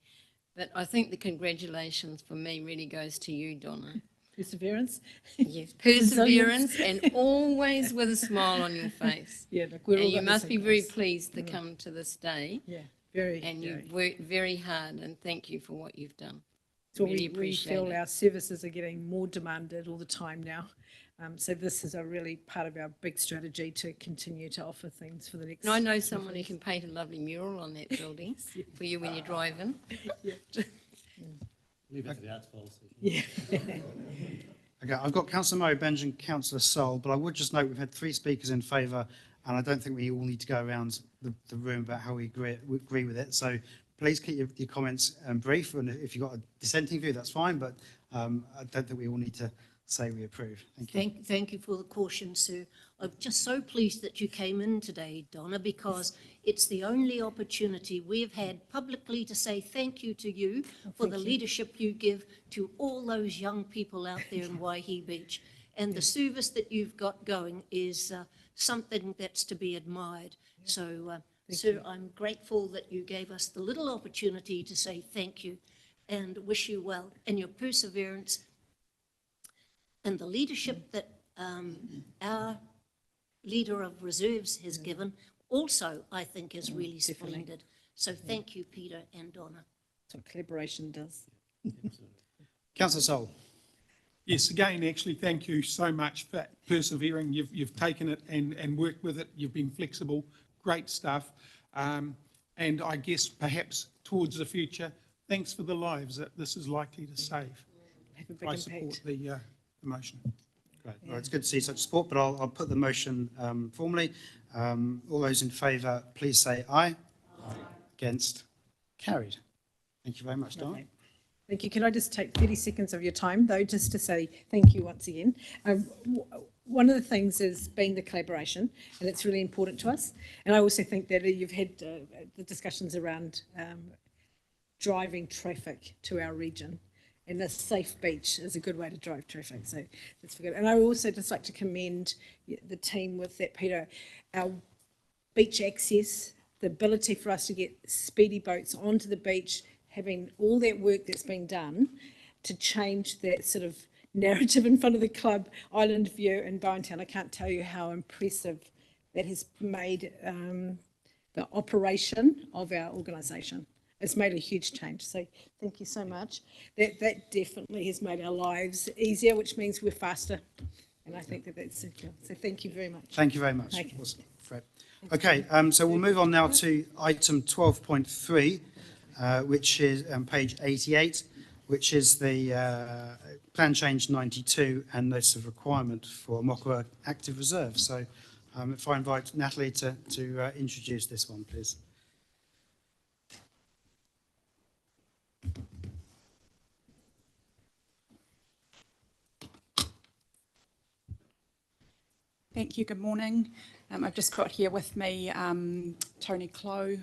But I think the congratulations for me really goes to you, Donna. Perseverance. Yes, perseverance, and always with a smile on your face. Yeah, look, we're all and you got the must same be very place. pleased to come to this day. Yeah, very. And very. you've worked very hard, and thank you for what you've done. So Really we appreciate feel it. our services are getting more demanded all the time now. So this is a really part of our big strategy to continue to offer things for the next. And I know someone who can paint a lovely mural on that building for you when you drive in. Leave it to the arts policy. Yeah. Okay, I've got Councillor Murray Benj and Councillor Sol, but I would just note we've had 3 speakers in favour, and I don't think we all need to go around the room about how we agree with it. So please keep your comments brief, and if you've got a dissenting view, that's fine, but I don't think we all need to say we approve. Thank you. Thank you for the caution, sir. I'm just so pleased that you came in today, Donna, because it's the only opportunity we've had publicly to say thank you to you for the leadership you give to all those young people out there in Waihi Beach. And the service that you've got going is something that's to be admired. So, sir, I'm grateful that you gave us the little opportunity to say thank you and wish you well, and your perseverance and the leadership that our leader of reserves has given also, I think, is really splendid. So thank you, Peter and Donna. That's what collaboration does. Councillor Sol. Yes, again, actually, thank you so much for persevering. You've taken it and worked with it. You've been flexible. Great stuff. And I guess perhaps towards the future, thanks for the lives that this is likely to save. Have a big I impact. support the motion. Great. Well, it's good to see such support, but I'll put the motion formally. All those in favour, please say aye. Aye. Against? Carried. Thank you very much, Donna. Lovely. Thank you. Can I just take 30 seconds of your time, though, just to say thank you once again. One of the things has been the collaboration, and it's really important to us. And I also think that you've had the discussions around driving traffic to our region. And a safe beach is a good way to drive traffic. So let's forget. And I would also just like to commend the team with that, Peter. Our beach access, the ability for us to get speedy boats onto the beach, having all that work that's been done to change that sort of narrative in front of the club, Island View and Bowentown. I can't tell you how impressive that has made the operation of our organisation. it's made a huge change. So thank you so much. That definitely has made our lives easier, which means we're faster. And I think that's secure. So thank you very much. Thank you very much. Okay. Awesome, Fred. Okay, so we'll move on now to item 12.3, which is page 88, which is the Plan Change 92 and Notice of Requirement for Mokoroa Active Reserve. So if I invite Natalie to introduce this one, please. Thank you. Good morning. I've just got here with me Tony Clow,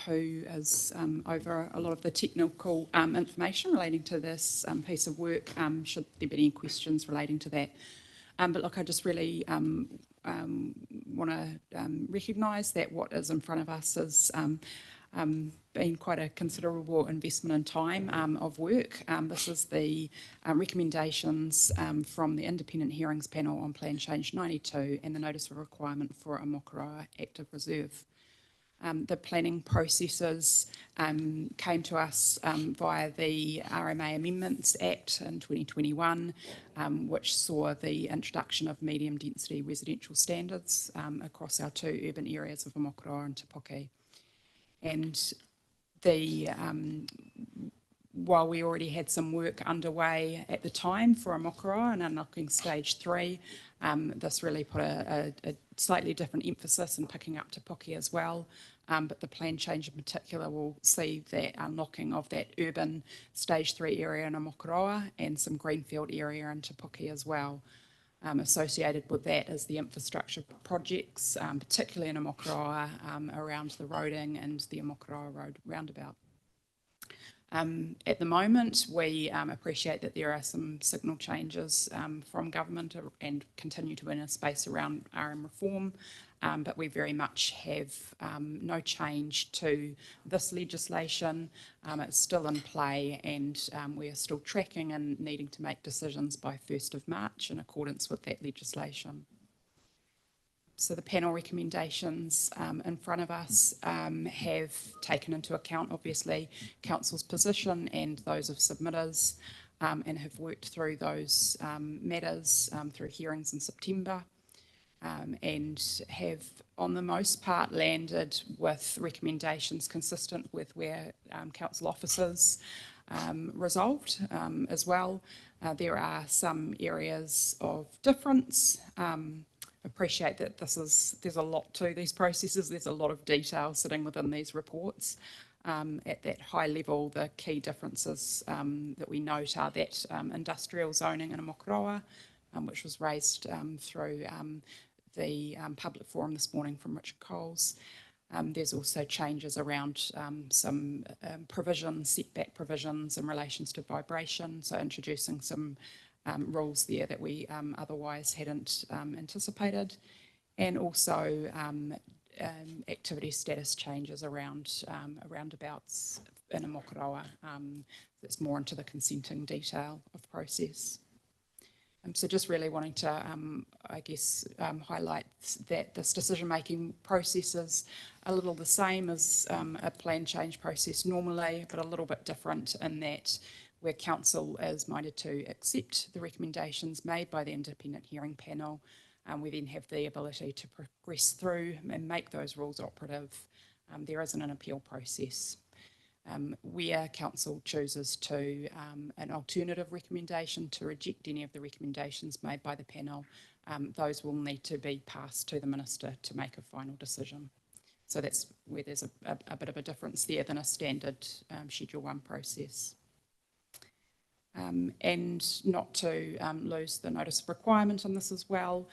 who is over a lot of the technical information relating to this piece of work, should there be any questions relating to that. But look, I just really want to recognise that what is in front of us is been quite a considerable investment in time of work. This is the recommendations from the Independent Hearings Panel on Plan Change 92 and the Notice of Requirement for a Mokoroa Active Reserve. The planning processes came to us via the RMA Amendments Act in 2021, which saw the introduction of medium density residential standards across our two urban areas of Mokoroa and Te Poke. And while we already had some work underway at the time for a Mokoroa and unlocking stage 3, this really put a slightly different emphasis in picking up Te Poke as well. But the plan change in particular will see that unlocking of that urban stage 3 area in a Mokoroa and some greenfield area in Te Poke as well. Associated with that is the infrastructure projects, particularly in a Mokoroa, around the roading and the Mokoroa Road roundabout. At the moment, we appreciate that there are some signal changes from government and continue to win a space around RM reform, but we very much have no change to this legislation. It's still in play, and we are still tracking and needing to make decisions by 1st of March in accordance with that legislation. So the panel recommendations in front of us have taken into account, obviously, Council's position and those of submitters, and have worked through those matters through hearings in September, and have, on the most part, landed with recommendations consistent with where Council officers resolved as well. There are some areas of difference. Appreciate that there's a lot to these processes. There's a lot of detail sitting within these reports. At that high level, the key differences that we note are that industrial zoning in a Mokoroa, which was raised through the public forum this morning from Richard Coles. There's also changes around some provisions, setback provisions in relation to vibration, so introducing some rules there that we otherwise hadn't anticipated, and also activity status changes around roundabouts in a Mokoroa. That's more into the consenting detail of process. So just really wanting to, I guess, highlight that this decision-making process is a little the same as a plan change process normally, but a little bit different in that where Council is minded to accept the recommendations made by the Independent Hearing Panel, we then have the ability to progress through and make those rules operative. There isn't an appeal process. Where Council chooses to an alternative recommendation to reject any of the recommendations made by the panel, those will need to be passed to the Minister to make a final decision. So that's where there's a bit of a difference there than a standard Schedule 1 process. And not to lose the notice of requirement on this as well,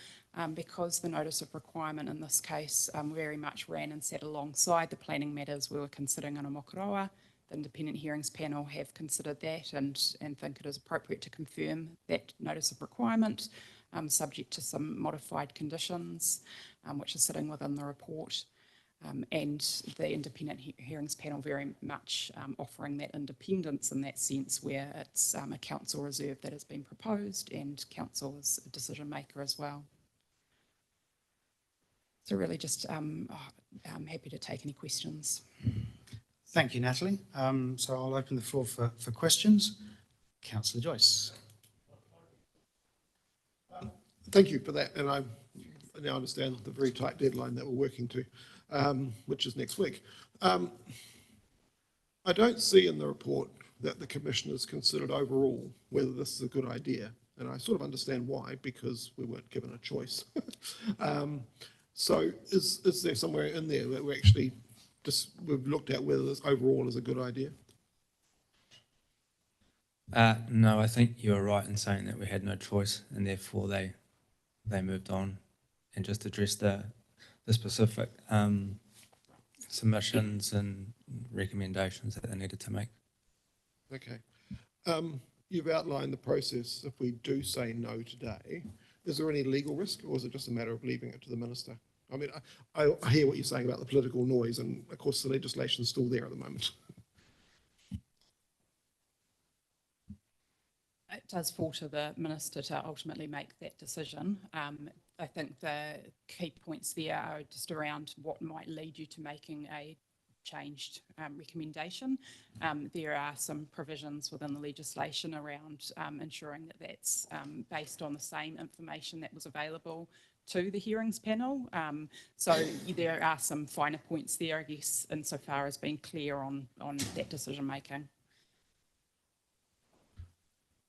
because the notice of requirement in this case very much ran and sat alongside the planning matters we were considering on a Mokoroa. The Independent Hearings Panel have considered that and think it is appropriate to confirm that notice of requirement, subject to some modified conditions, which are sitting within the report. And the Independent Hearings Panel very much offering that independence in that sense, where it's a council reserve that has been proposed and council is a decision maker as well. So really just I'm happy to take any questions. Thank you, Natalie. So I'll open the floor for questions. Councillor Joyce. Thank you for that, and I now understand the very tight deadline that we're working to, which is next week. I don't see in the report that the commissioners considered overall whether this is a good idea, and I sort of understand why, because we weren't given a choice. So is there somewhere in there that we actually we've looked at whether this overall is a good idea? No, I think you're right in saying that we had no choice, and therefore they moved on and just addressed the specific submissions and recommendations that they needed to make. Okay. You've outlined the process if we do say no today. Is there any legal risk, or is it just a matter of leaving it to the minister? I mean, I hear what you're saying about the political noise, and of course the legislation is still there at the moment. It does fall to the minister to ultimately make that decision. I think the key points there are just around what might lead you to making a changed recommendation. There are some provisions within the legislation around ensuring that that's based on the same information that was available to the hearings panel. So there are some finer points there, I guess, insofar as being clear on that decision making.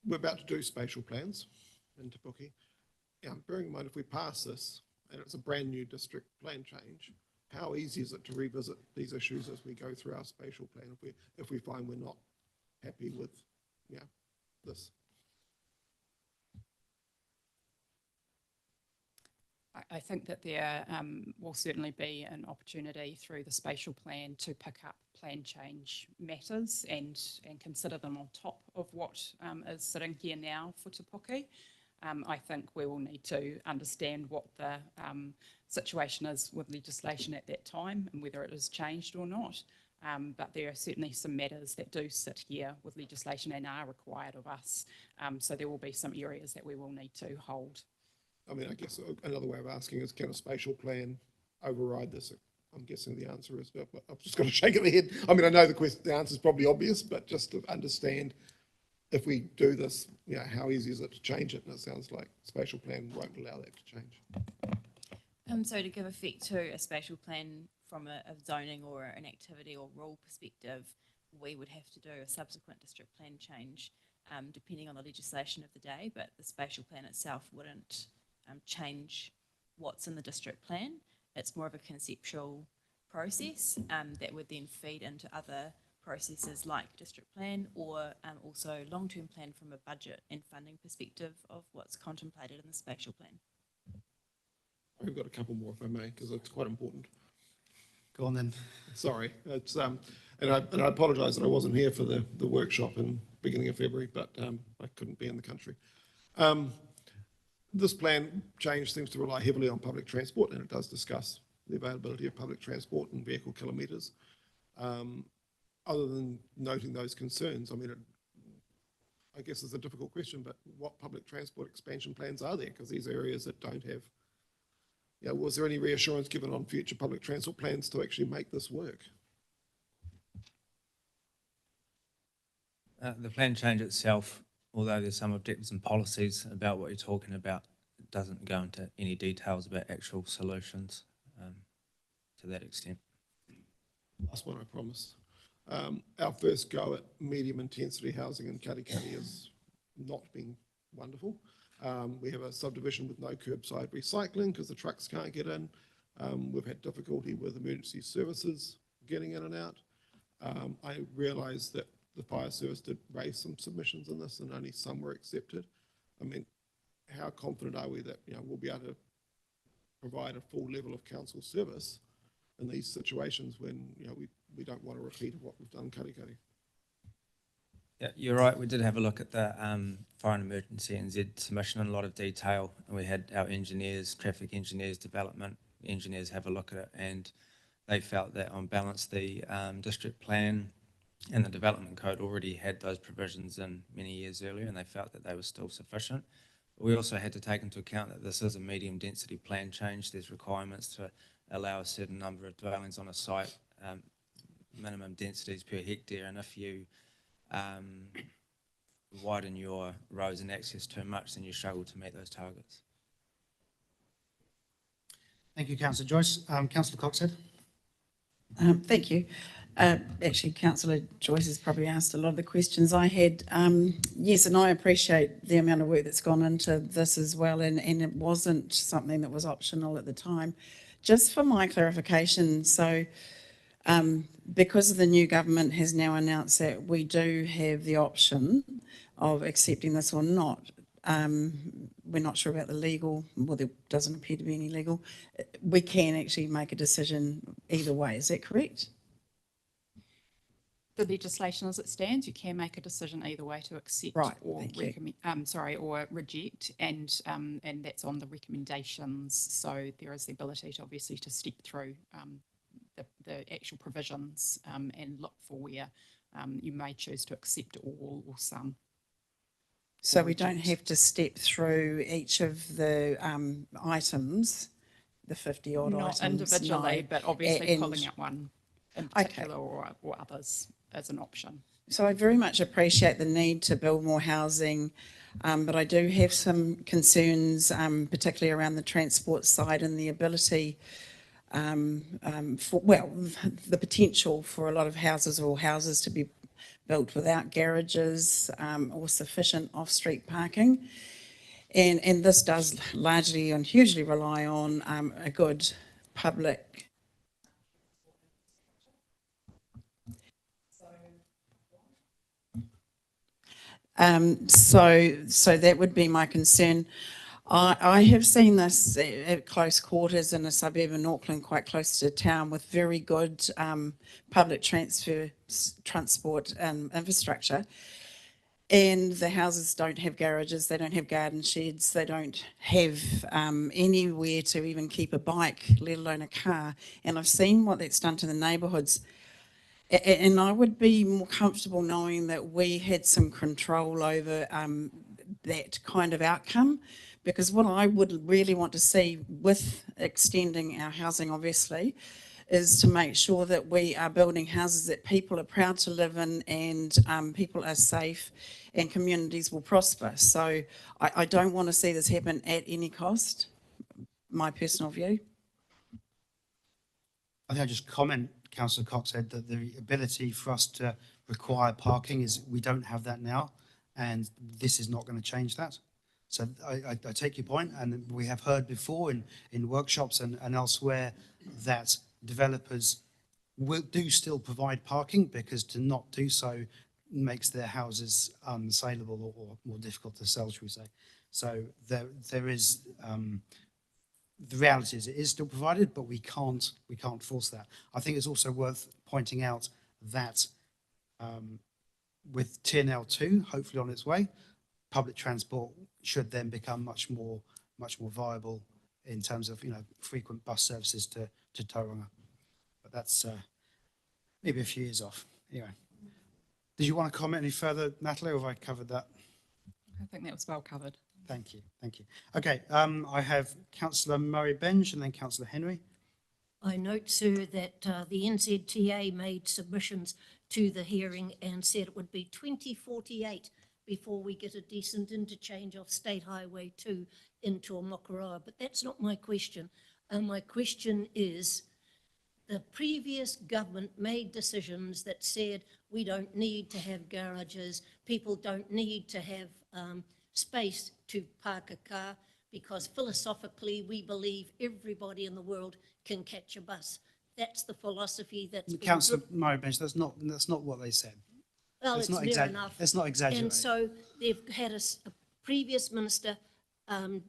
We're about to do spatial plans in Te Puke. Bearing in mind, if we pass this and it's a brand new district plan change, how easy is it to revisit these issues as we go through our spatial plan if we find we're not happy with this? I think that there will certainly be an opportunity through the spatial plan to pick up plan change matters and consider them on top of what is sitting here now for Te Puke. I think we will need to understand what the situation is with legislation at that time and whether it has changed or not. But there are certainly some matters that do sit here with legislation and are required of us. So there will be some areas that we will need to hold. I mean, I guess another way of asking is, can a spatial plan override this? I'm guessing the answer is, but I've just got to shake my head. I mean, I know the answer is probably obvious, but just to understand, if we do this, how easy is it to change it? And it sounds like spatial plan won't allow that to change. So to give effect to a spatial plan from a zoning or an activity or rule perspective, we would have to do a subsequent district plan change, depending on the legislation of the day, but the spatial plan itself wouldn't change what's in the district plan. It's more of a conceptual process that would then feed into other processes like district plan or also long-term plan from a budget and funding perspective of what's contemplated in the spatial plan. I've got a couple more if I may, because it's quite important. Go on then. Sorry, it's and I apologise that I wasn't here for the workshop in beginning of February, but I couldn't be in the country. This plan change seems to rely heavily on public transport, and it does discuss the availability of public transport and vehicle kilometres. Other than noting those concerns, I mean, I guess it's a difficult question, but what public transport expansion plans are there? Because these are areas that don't have, was there any reassurance given on future public transport plans to actually make this work? The plan change itself, although there's some objectives and policies about what you're talking about, it doesn't go into any details about actual solutions to that extent. Last one, I promise. Our first go at medium intensity housing in Katikati has not been wonderful. We have a subdivision with no curbside recycling because the trucks can't get in. We've had difficulty with emergency services getting in and out. I realise that the fire service did raise some submissions in this and only some were accepted. I mean, how confident are we that we'll be able to provide a full level of council service in these situations when we don't want a repeat of what we've done in Katikati? Yeah, you're right. We did have a look at the Fire and Emergency NZ submission in a lot of detail, and we had our engineers, traffic engineers, development engineers have a look at it, and they felt that on balance the district plan and the development code already had those provisions in many years earlier, and they felt that they were still sufficient. But we also had to take into account that this is a medium density plan change. There's requirements to allow a certain number of dwellings on a site, minimum densities per hectare, and if you widen your roads and access too much, then you struggle to meet those targets. Thank you, Councillor Joyce. Councillor Coxhead. Thank you. Actually, Councillor Joyce has probably asked a lot of the questions I had. Yes, and I appreciate the amount of work that's gone into this as well, and it wasn't something that was optional at the time. Just for my clarification, so because the new government has now announced that we do have the option of accepting this or not, we're not sure about the legal, well, there doesn't appear to be any legal, we can actually make a decision either way, is that correct? The legislation as it stands, you can make a decision either way to accept or recommend, or reject, and that's on the recommendations. So there is the ability to obviously to step through the actual provisions and look for where you may choose to accept all or some. So we don't have to step through each of the items, the 50 odd items? Not individually, no. but obviously pulling out one in particular or others as an option. So I very much appreciate the need to build more housing, but I do have some concerns, particularly around the transport side and the ability the potential for a lot of houses or houses to be built without garages or sufficient off-street parking. And this does largely and hugely rely on a good public so that would be my concern. I have seen this at close quarters in a suburb in Auckland, quite close to town, with very good public transport infrastructure. And the houses don't have garages, they don't have garden sheds, they don't have anywhere to even keep a bike, let alone a car. And I've seen what that's done to the neighbourhoods. And I would be more comfortable knowing that we had some control over that kind of outcome, because what I would really want to see with extending our housing, obviously, is to make sure that we are building houses that people are proud to live in, and people are safe and communities will prosper. So I don't want to see this happen at any cost, my personal view. I think I'll just comment, Councillor Cox said, that the ability for us to require parking is, we don't have that now, and this is not going to change that. So I take your point, and we have heard before in workshops and elsewhere that developers do still provide parking, because to not do so makes their houses unsaleable or more difficult to sell, should we say. So there is, the reality is it is still provided, but we can't force that. I think it's also worth pointing out that with TNL2 hopefully on its way, public transport should then become much more viable in terms of, frequent bus services to Tauranga. But that's maybe a few years off. Anyway, did you want to comment any further, Natalie, or have I covered that? I think that was well covered. Thank you. Okay, I have Councillor Murray-Benge and then Councillor Henry. I note, sir, that the NZTA made submissions to the hearing and said it would be 2048 before we get a decent interchange of State Highway 2 into Omokoroa. But that's not my question. My question is, the previous government made decisions that said we don't need to have garages, people don't need to have space to park a car, because philosophically we believe everybody in the world can catch a bus. That's the philosophy that's been... Councillor Murray-Benge, that's not what they said. Well, it's near enough. Let's not exaggerate. And so they've had a previous minister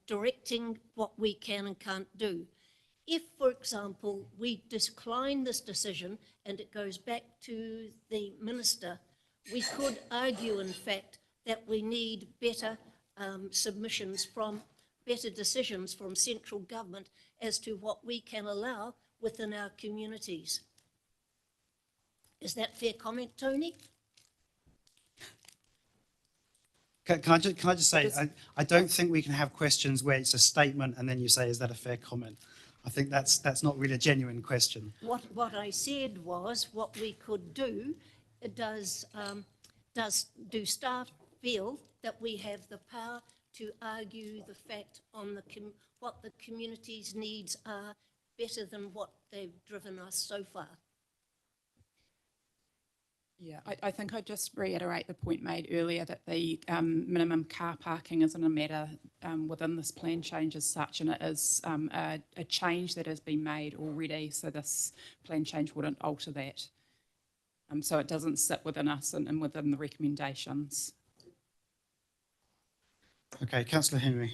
directing what we can and can't do. If, for example, we decline this decision and it goes back to the minister, we could argue, in fact, that we need better better decisions from central government as to what we can allow within our communities. Is that fair comment, Tony? Can I just say, I don't think we can have questions where it's a statement and then you say, is that a fair comment? I think that's not really a genuine question. What I said was what we could do. Do staff feel that we have the power to argue the fact on what the community's needs are better than what they've driven us so far? Yeah, I think I'd just reiterate the point made earlier that the minimum car parking isn't a matter within this plan change as such, and it is a change that has been made already, so this plan change wouldn't alter that. So it doesn't sit within us and within the recommendations. Okay, Councillor Henry.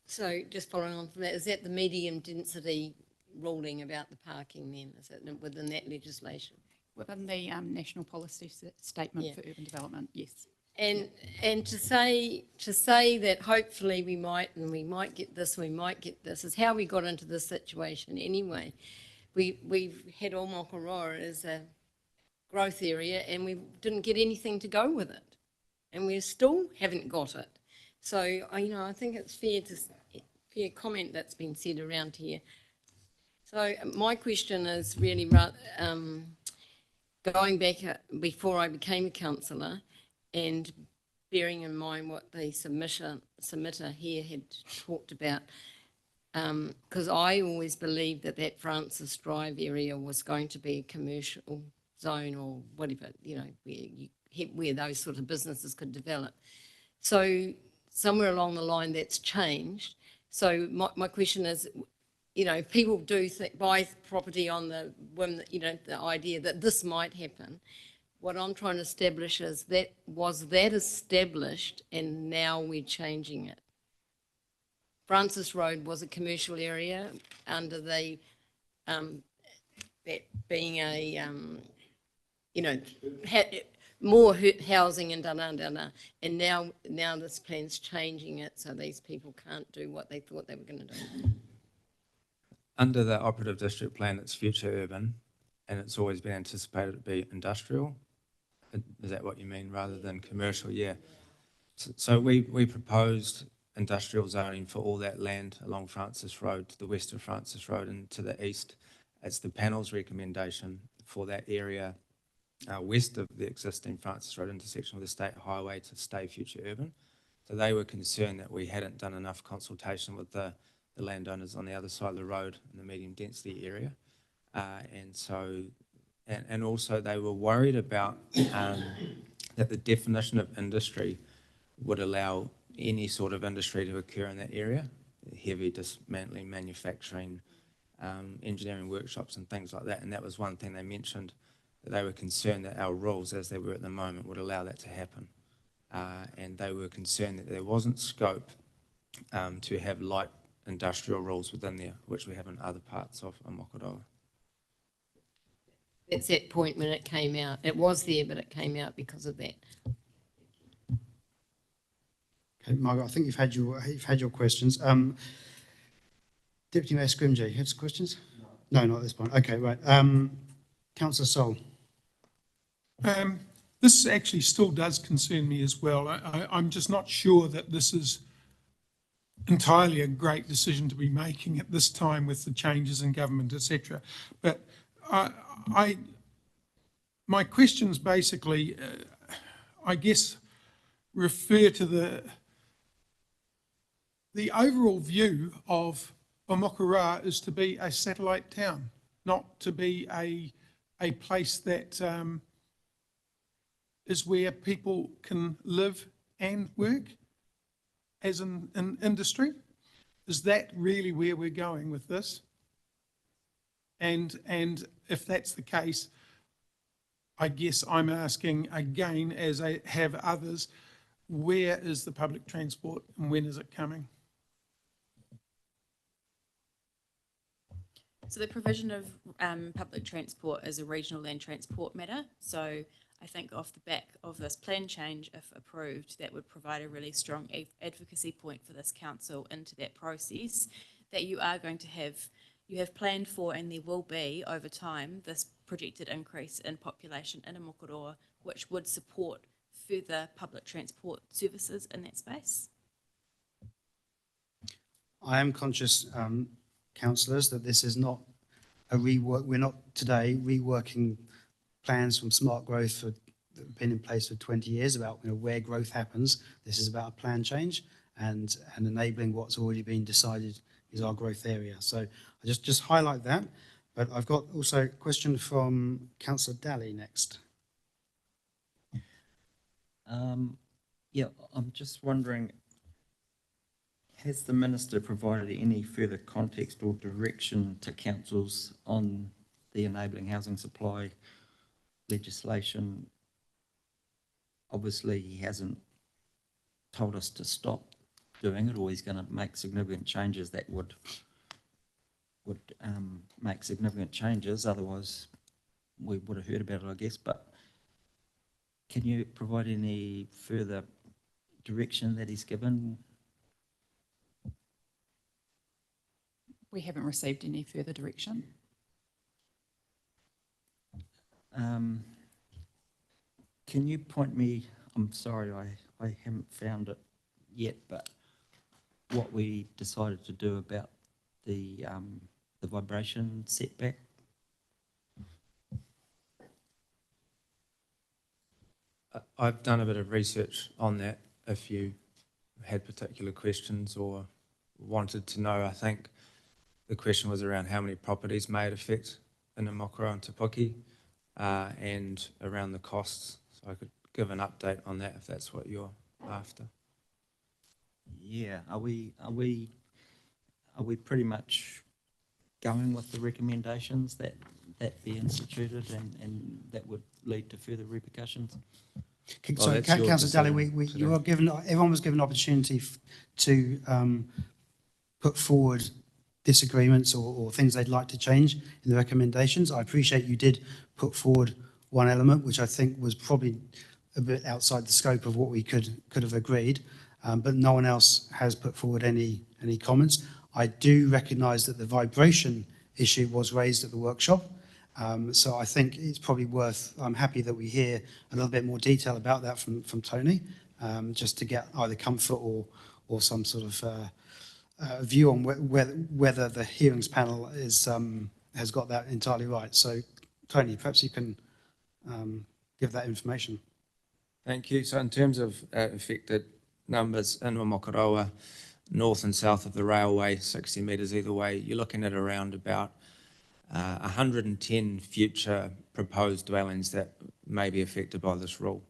So just following on from that, is that the medium density ruling about the parking then? Is it within that legislation? Within the National Policy Statement for Urban Development, yes. And to say that hopefully we might get this, is how we got into this situation anyway. We've had Omokoroa as a growth area and we didn't get anything to go with it, and we still haven't got it. So I think it's fair comment that's been said around here. So my question is really going back before I became a councillor and bearing in mind what the submitter here had talked about, because I always believed that Francis Drive area was going to be a commercial zone or whatever, where those sort of businesses could develop. So somewhere along the line that's changed. So my question is, people do buy property on the whim, the idea that this might happen. What I'm trying to establish is was that established and now we're changing it. Francis Road was a commercial area under the, that being a, more housing and and now this plan's changing it so these people can't do what they thought they were going to do. Under the operative district plan, it's future urban, and it's always been anticipated to be industrial. Is that what you mean, rather than commercial? Yeah. So we proposed industrial zoning for all that land along Francis Road, to the west of Francis Road and to the east. It's the panel's recommendation for that area west of the existing Francis Road intersection with the State Highway to stay future urban. So they were concerned that we hadn't done enough consultation with the landowners on the other side of the road in the medium density area. And also they were worried about that the definition of industry would allow any sort of industry to occur in that area, heavy dismantling, manufacturing, engineering workshops and things like that. And that was one thing they mentioned, that they were concerned that our rules as they were at the moment would allow that to happen. And they were concerned that there wasn't scope to have light industrial rules within there, which we have in other parts of Omokoroa. That's that point when it came out. It was there, but it came out because of that. Okay, Margaret, I think you've had your questions. Deputy Mayor Scrimgeour, you had some questions? No, not at this point. Okay, right. Councillor Sol. This actually still does concern me as well. I'm just not sure that this is entirely a great decision to be making at this time with the changes in government, etc. But my questions basically, I guess, refer to the overall view of Omokoroa is to be a satellite town, not to be a place that is where people can live and work as an industry. Is that really where we're going with this? And if that's the case, I guess I'm asking again, as I have others, where is the public transport and when is it coming? So the provision of public transport is a regional land transport matter. So I think off the back of this plan change, if approved, that would provide a really strong advocacy point for this council into that process, that you are going to have, you have planned for, and there will be over time, this projected increase in population in Omokoroa, which would support further public transport services in that space. I am conscious councillors that this is not a rework. We're not today reworking plans from smart growth that have been in place for 20 years about where growth happens. This is about a plan change and enabling what's already been decided is our growth area. So I just highlight that. But I've got also a question from Councillor Daly next. Yeah, I'm just wondering, has the Minister provided any further context or direction to councils on the enabling housing supply legislation? Obviously, he hasn't told us to stop doing it, or he's going to make significant changes that would make significant changes. Otherwise, we would have heard about it, I guess. But can you provide any further direction that he's given? We haven't received any further direction. Can you point me, I'm sorry, I haven't found it yet, but what we decided to do about the vibration setback? I've done a bit of research on that. If you had particular questions or wanted to know, I think the question was around how many properties may it affect in Mokoroa and Te Puke, and around the costs. So I could give an update on that if that's what you're after. Yeah, are we pretty much going with the recommendations that be instituted and that would lead to further repercussions? So, Councillor Daly, you are given, everyone was given an opportunity to put forward disagreements or things they'd like to change in the recommendations. I appreciate you did put forward one element, which I think was probably a bit outside the scope of what we could have agreed, but no one else has put forward any comments. I do recognise that the vibration issue was raised at the workshop. So I think it's probably worth, I'm happy that we hear a little bit more detail about that from Tony, just to get either comfort or some sort of view on whether the hearings panel has got that entirely right. So Tony, perhaps you can give that information. Thank you. So in terms of affected numbers in Mokoroa, north and south of the railway, 60 metres either way, you're looking at around about 110 future proposed dwellings that may be affected by this rule.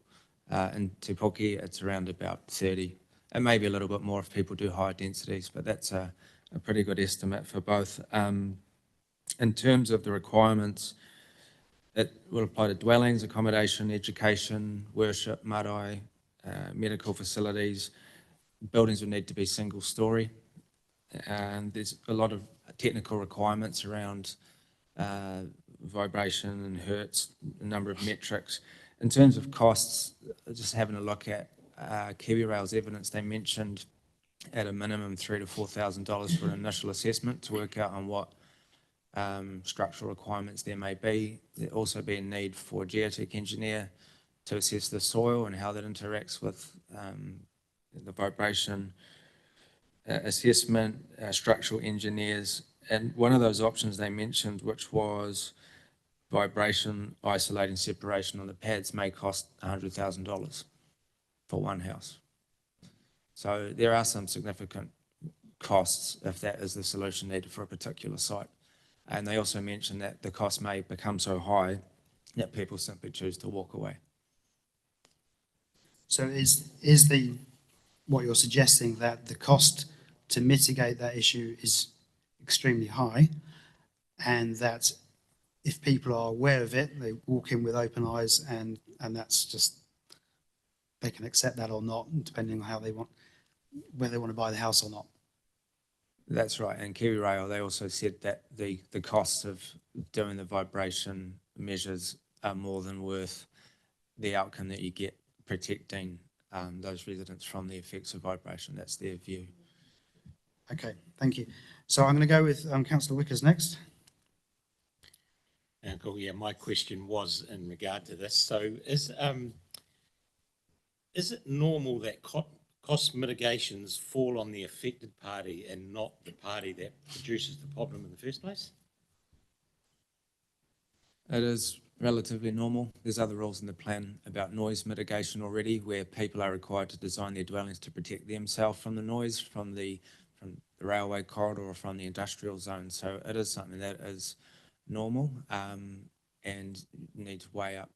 In Te Puke, it's around about 30. It may be a little bit more if people do higher densities, but that's a pretty good estimate for both. In terms of the requirements, it will apply to dwellings, accommodation, education, worship, marae, medical facilities. Buildings would need to be single story. And there's a lot of technical requirements around vibration and hertz, a number of metrics. In terms of costs, just having a look at KiwiRail's evidence, they mentioned at a minimum $3,000 to $4,000 for an initial assessment to work out on what structural requirements there may be. There'll also be a need for a geotech engineer to assess the soil and how that interacts with the vibration assessment, structural engineers. And one of those options they mentioned, which was vibration isolating separation on the pads, may cost $100,000 for one house. So there are some significant costs if that is the solution needed for a particular site. And they also mentioned that the cost may become so high that people simply choose to walk away. So is what you're suggesting that the cost to mitigate that issue is extremely high, and that if people are aware of it, they walk in with open eyes, and that's just, they can accept that or not, depending on how they want, whether they want to buy the house or not? That's right. And KiwiRail, they also said that the costs of doing the vibration measures are more than worth the outcome that you get protecting those residents from the effects of vibration. That's their view. Okay, thank you. So I'm going to go with Councillor Wickers next. Cool. Yeah, my question was in regard to this. So is it normal that cost mitigations fall on the affected party and not the party that produces the problem in the first place? It is relatively normal. There's other rules in the plan about noise mitigation already, where people are required to design their dwellings to protect themselves from the noise from the railway corridor or from the industrial zone. So it is something that is normal, and you need to weigh up,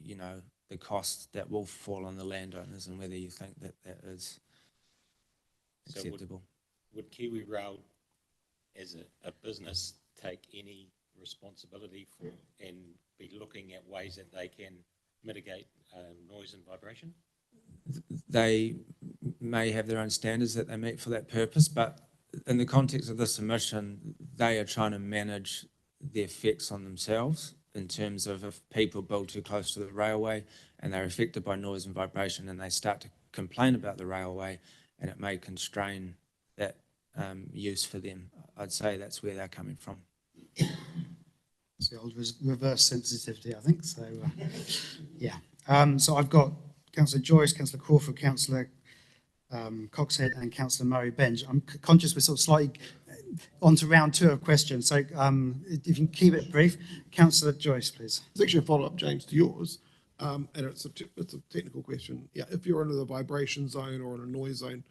you know, the cost that will fall on the landowners and whether you think that that is So acceptable. would Kiwi Rail as a business take any responsibility for and be looking at ways that they can mitigate noise and vibration? They may have their own standards that they meet for that purpose, but in the context of this submission, they are trying to manage the effects on themselves in terms of if people build too close to the railway and they're affected by noise and vibration and they start to complain about the railway and it may constrain that use for them. I'd say that's where they're coming from. It's the old reverse sensitivity, I think. So, yeah. So I've got Councillor Joyce, Councillor Crawford, Councillor Coxhead and Councillor Murray Bench. I'm conscious we're sort of slightly on to round 2 of questions. So if you can keep it brief. Councillor Joyce, please. It's actually a follow-up, James, to yours, and it's a technical question. Yeah, if you're under the vibration zone or in a noise zone,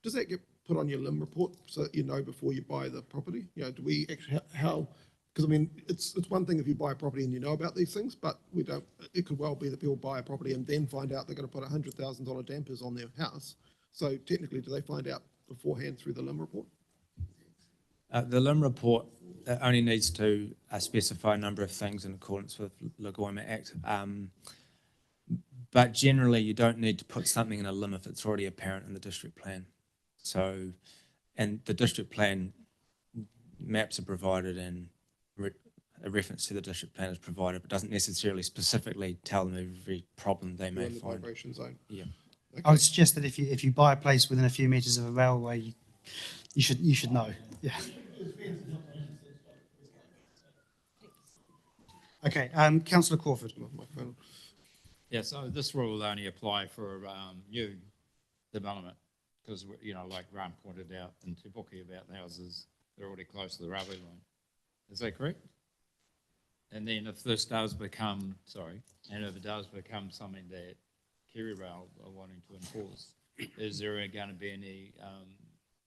does that get put on your LIM report so that you know before you buy the property? You know, do we actually, how, because I mean, it's one thing if you buy a property and you know about these things, but we don't, it could well be that people buy a property and then find out they're going to put $100,000 dampers on their house. So technically, do they find out beforehand through the LIM report? The LIM report only needs to specify a number of things in accordance with Lagoima Act. But generally, you don't need to put something in a LIM if it's already apparent in the district plan. So, and the district plan maps are provided and a reference to the district plan is provided, but doesn't necessarily specifically tell them every problem they may In the find. vibration zone. Yeah. Okay. I would suggest that if you buy a place within a few metres of a railway, you should know. Yeah. Okay. Councillor Crawford. My phone. Yeah, so this rule will only apply for new development because, you know, like Grant pointed out in Te Puke about the houses, they're already close to the railway line. Is that correct? And then if this does become, and if it does become something that Kiwi Rail are wanting to enforce, is there going to be any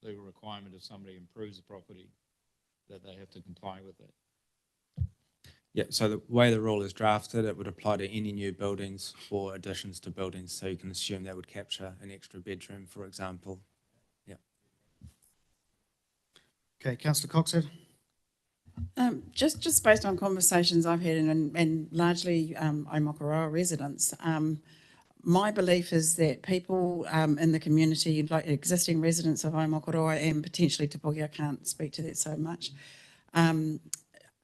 legal requirement if somebody improves the property that they have to comply with it? Yeah, so the way the rule is drafted, it would apply to any new buildings or additions to buildings. So you can assume that would capture an extra bedroom, for example. Yeah. Okay, Councillor Coxhead. Just based on conversations I've had and largely Aomakuroa residents, my belief is that people in the community, like existing residents of Aomakuroa and potentially Te Puke, I can't speak to that so much,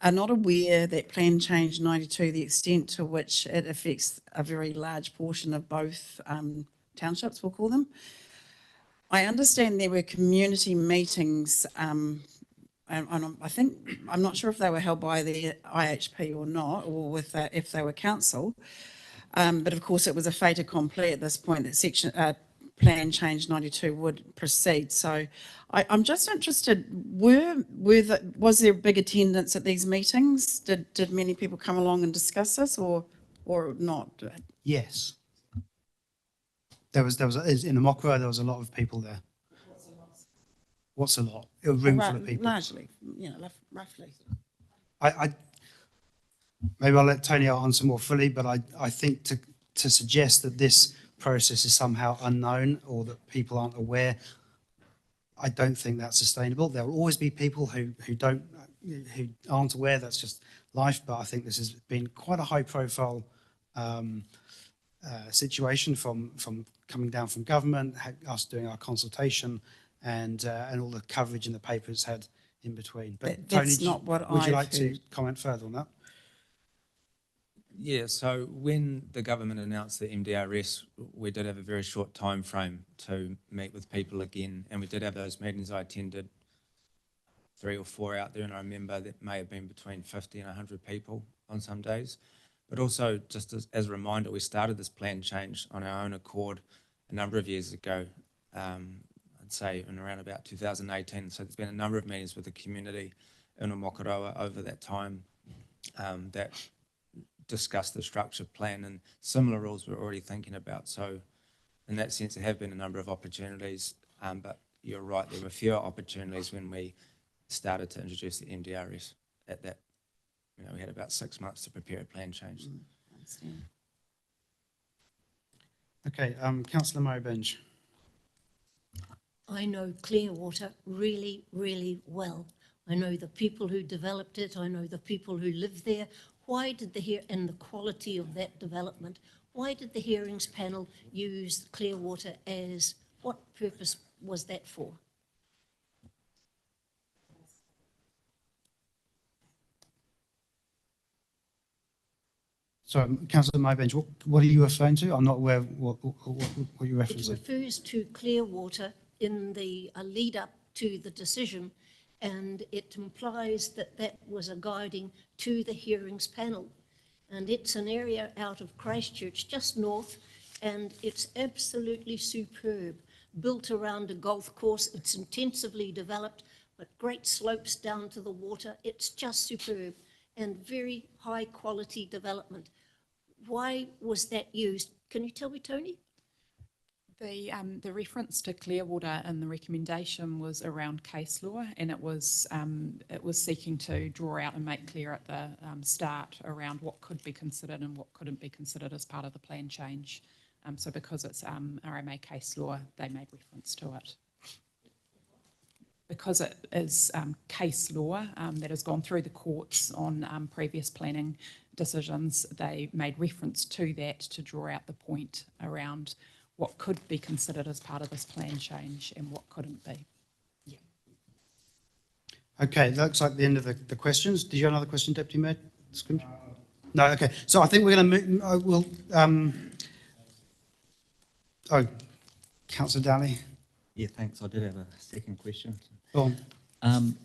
are not aware that Plan Change 92, the extent to which it affects a very large portion of both townships, we'll call them. I understand there were community meetings, and I think, I'm not sure if they were held by the IHP or not, or with if they were council, but of course it was a fait accompli at this point that Plan Change 92 would proceed. So I'm just interested, was there big attendance at these meetings? Did many people come along and discuss this or not? Yes. There was in Aomakuroa, there was a lot of people there. What's a lot? A room full of people. Largely, roughly. Maybe I'll let Tony answer more fully, but I think to suggest that this process is somehow unknown or that people aren't aware, I don't think that's sustainable. There will always be people who aren't aware. That's just life. But I think this has been quite a high-profile situation from coming down from government, us doing our consultation, and all the coverage in the paper it's had in between. But That's Tony, not what would you I've like to heard. comment further on that? Yeah, so when the government announced the MDRS, we did have a very short time frame to meet with people again, and we did have those meetings. I attended 3 or 4 out there, and I remember that may have been between 50 and 100 people on some days. But also, just as a reminder, we started this plan change on our own accord a number of years ago, I'd say in around about 2018. So there's been a number of meetings with the community in Mokoroa over that time that discussed the structured plan, and similar rules we're already thinking about. So in that sense, there have been a number of opportunities, but you're right, there were fewer opportunities when we started to introduce the MDRS. At that, we had about 6 months to prepare a plan change. Understand. Okay, Councillor Murray-Benj. I know Clearwater really, really well. I know the people who developed it. I know the people who live there. Why did and the quality of that development, why did the hearings panel use Clearwater as, what purpose was that for? Sorry, Councillor Murray-Benj, what are you referring to? I'm not aware of what you're It referencing. refers to Clearwater in the lead up to the decision, and it implies that that was a guiding to the hearings panel. And it's an area out of Christchurch, just north, and it's absolutely superb. Built around a golf course, it's intensively developed, but great slopes down to the water. It's just superb and very high quality development. Why was that used? Can you tell me, Tony? The reference to Clearwater in the recommendation was around case law, and it was seeking to draw out and make clear at the start around what could be considered and what couldn't be considered as part of the plan change. So because it's RMA case law, they made reference to it. Because it is case law that has gone through the courts on previous planning decisions, they made reference to that to draw out the point around what could be considered as part of this plan change and what couldn't be. Yeah. Okay, that looks like the end of the questions. Did you have another question, Deputy Mayor? No, okay. So I think we're going to move, Councillor Daly. Yeah, thanks. I did have a second question. Go on.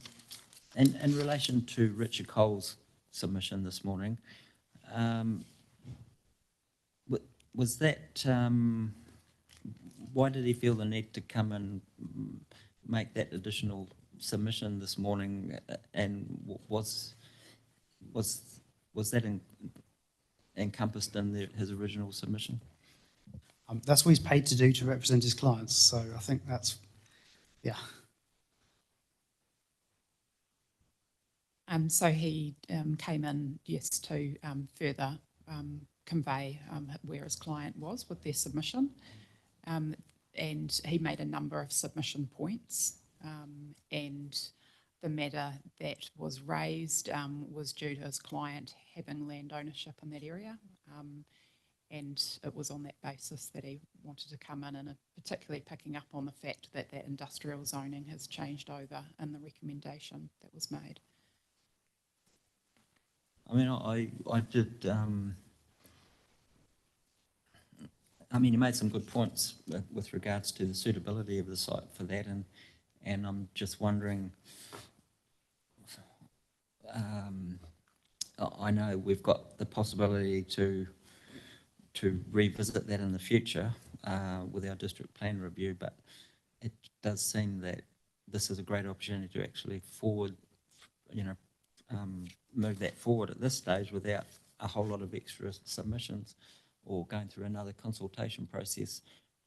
In relation to Richard Cole's submission this morning, was that, why did he feel the need to come and make that additional submission this morning, and was that encompassed in his original submission? That's what he's paid to do, to represent his clients. So I think that's, yeah. So he came in, yes, to further convey where his client was with their submission. And he made a number of submission points, and the matter that was raised was due to his client having land ownership in that area. And it was on that basis that he wanted to come in, and particularly picking up on the fact that that industrial zoning has changed over in the recommendation that was made. I mean, I did, I mean, you made some good points with regards to the suitability of the site for that, and I'm just wondering, I know we've got the possibility to revisit that in the future with our district plan review, but it does seem that this is a great opportunity to actually move that forward at this stage without a whole lot of extra submissions or going through another consultation process.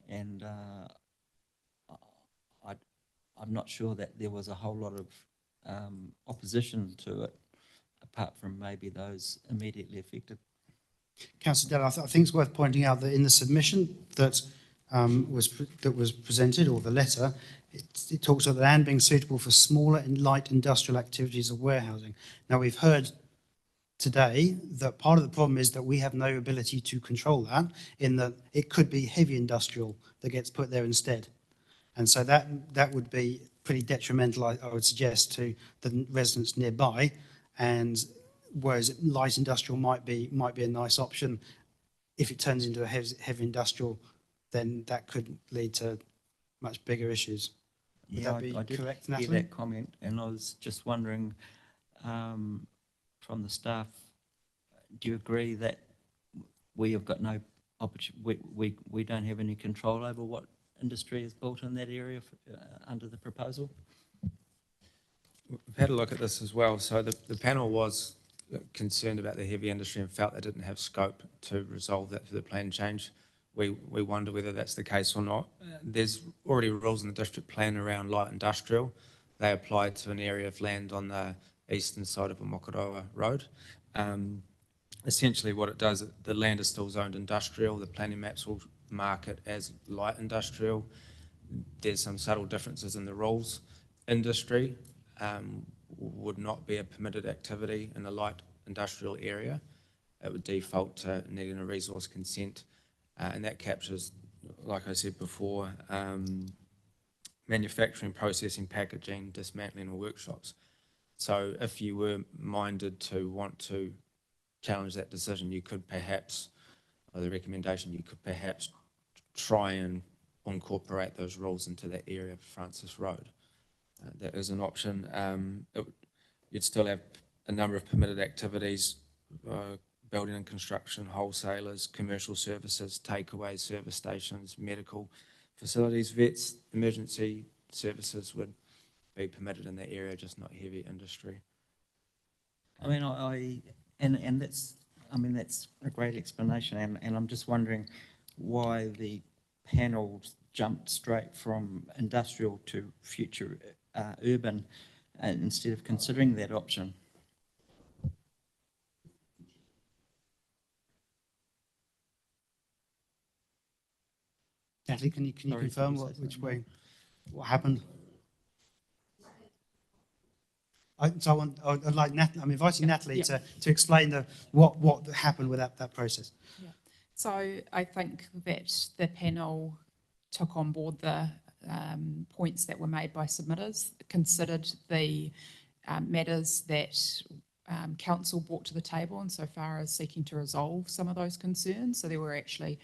And I'm not sure that there was a whole lot of opposition to it, apart from maybe those immediately affected. Councillor Dell, I think it's worth pointing out that in the submission that was presented, or the letter, it talks about the land being suitable for smaller and light industrial activities of warehousing. Now, we've heard today that part of the problem is that we have no ability to control that, in that it could be heavy industrial that gets put there instead. And so that would be pretty detrimental, I would suggest, to the residents nearby. And whereas light industrial might be a nice option, if it turns into a heavy industrial, then that could lead to much bigger issues. Would that be I did correct, hear Natalie? that comment, and I was just wondering from the staff, do you agree that we have got no opportunity, we don't have any control over what industry is built in that area under the proposal? We've had a look at this as well. So the panel was concerned about the heavy industry and felt they didn't have scope to resolve that through the plan change. We wonder whether that's the case or not. There's already rules in the district plan around light industrial. They apply to an area of land on the eastern side of Omokoroa Road. Essentially what it does, the land is still zoned industrial. The planning maps will mark it as light industrial. There's some subtle differences in the rules. Industry would not be a permitted activity in a light industrial area. It would default to needing a resource consent, and that captures, like I said before, manufacturing, processing, packaging, dismantling, or workshops. So if you were minded to want to challenge that decision, you could perhaps, or the recommendation, you could perhaps try and incorporate those rules into that area of Francis Road. That is an option. You'd still have a number of permitted activities, building and construction, wholesalers, commercial services, takeaways, service stations, medical facilities, vets, emergency services would be permitted in that area, just not heavy industry. I mean, and that's a great explanation, and I'm just wondering why the panel jumped straight from industrial to future urban instead of considering that option. Natalie, can you confirm what happened? I'd like Natalie, I'm inviting Natalie to explain what happened with that process. Yeah. So I think that the panel took on board the points that were made by submitters, considered the matters that council brought to the table insofar as seeking to resolve some of those concerns. So there were actually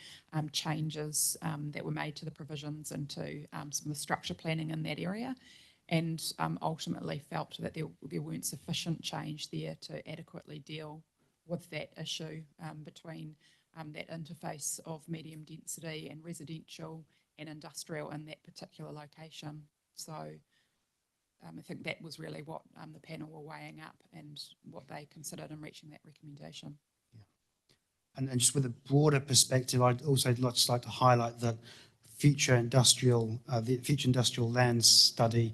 changes that were made to the provisions and to some of the structure planning in that area, and ultimately felt that there weren't sufficient change there to adequately deal with that issue between that interface of medium density and residential and industrial in that particular location. So I think that was really what the panel were weighing up and what they considered in reaching that recommendation. Yeah. And just with a broader perspective, I'd also just like to highlight that the future industrial land study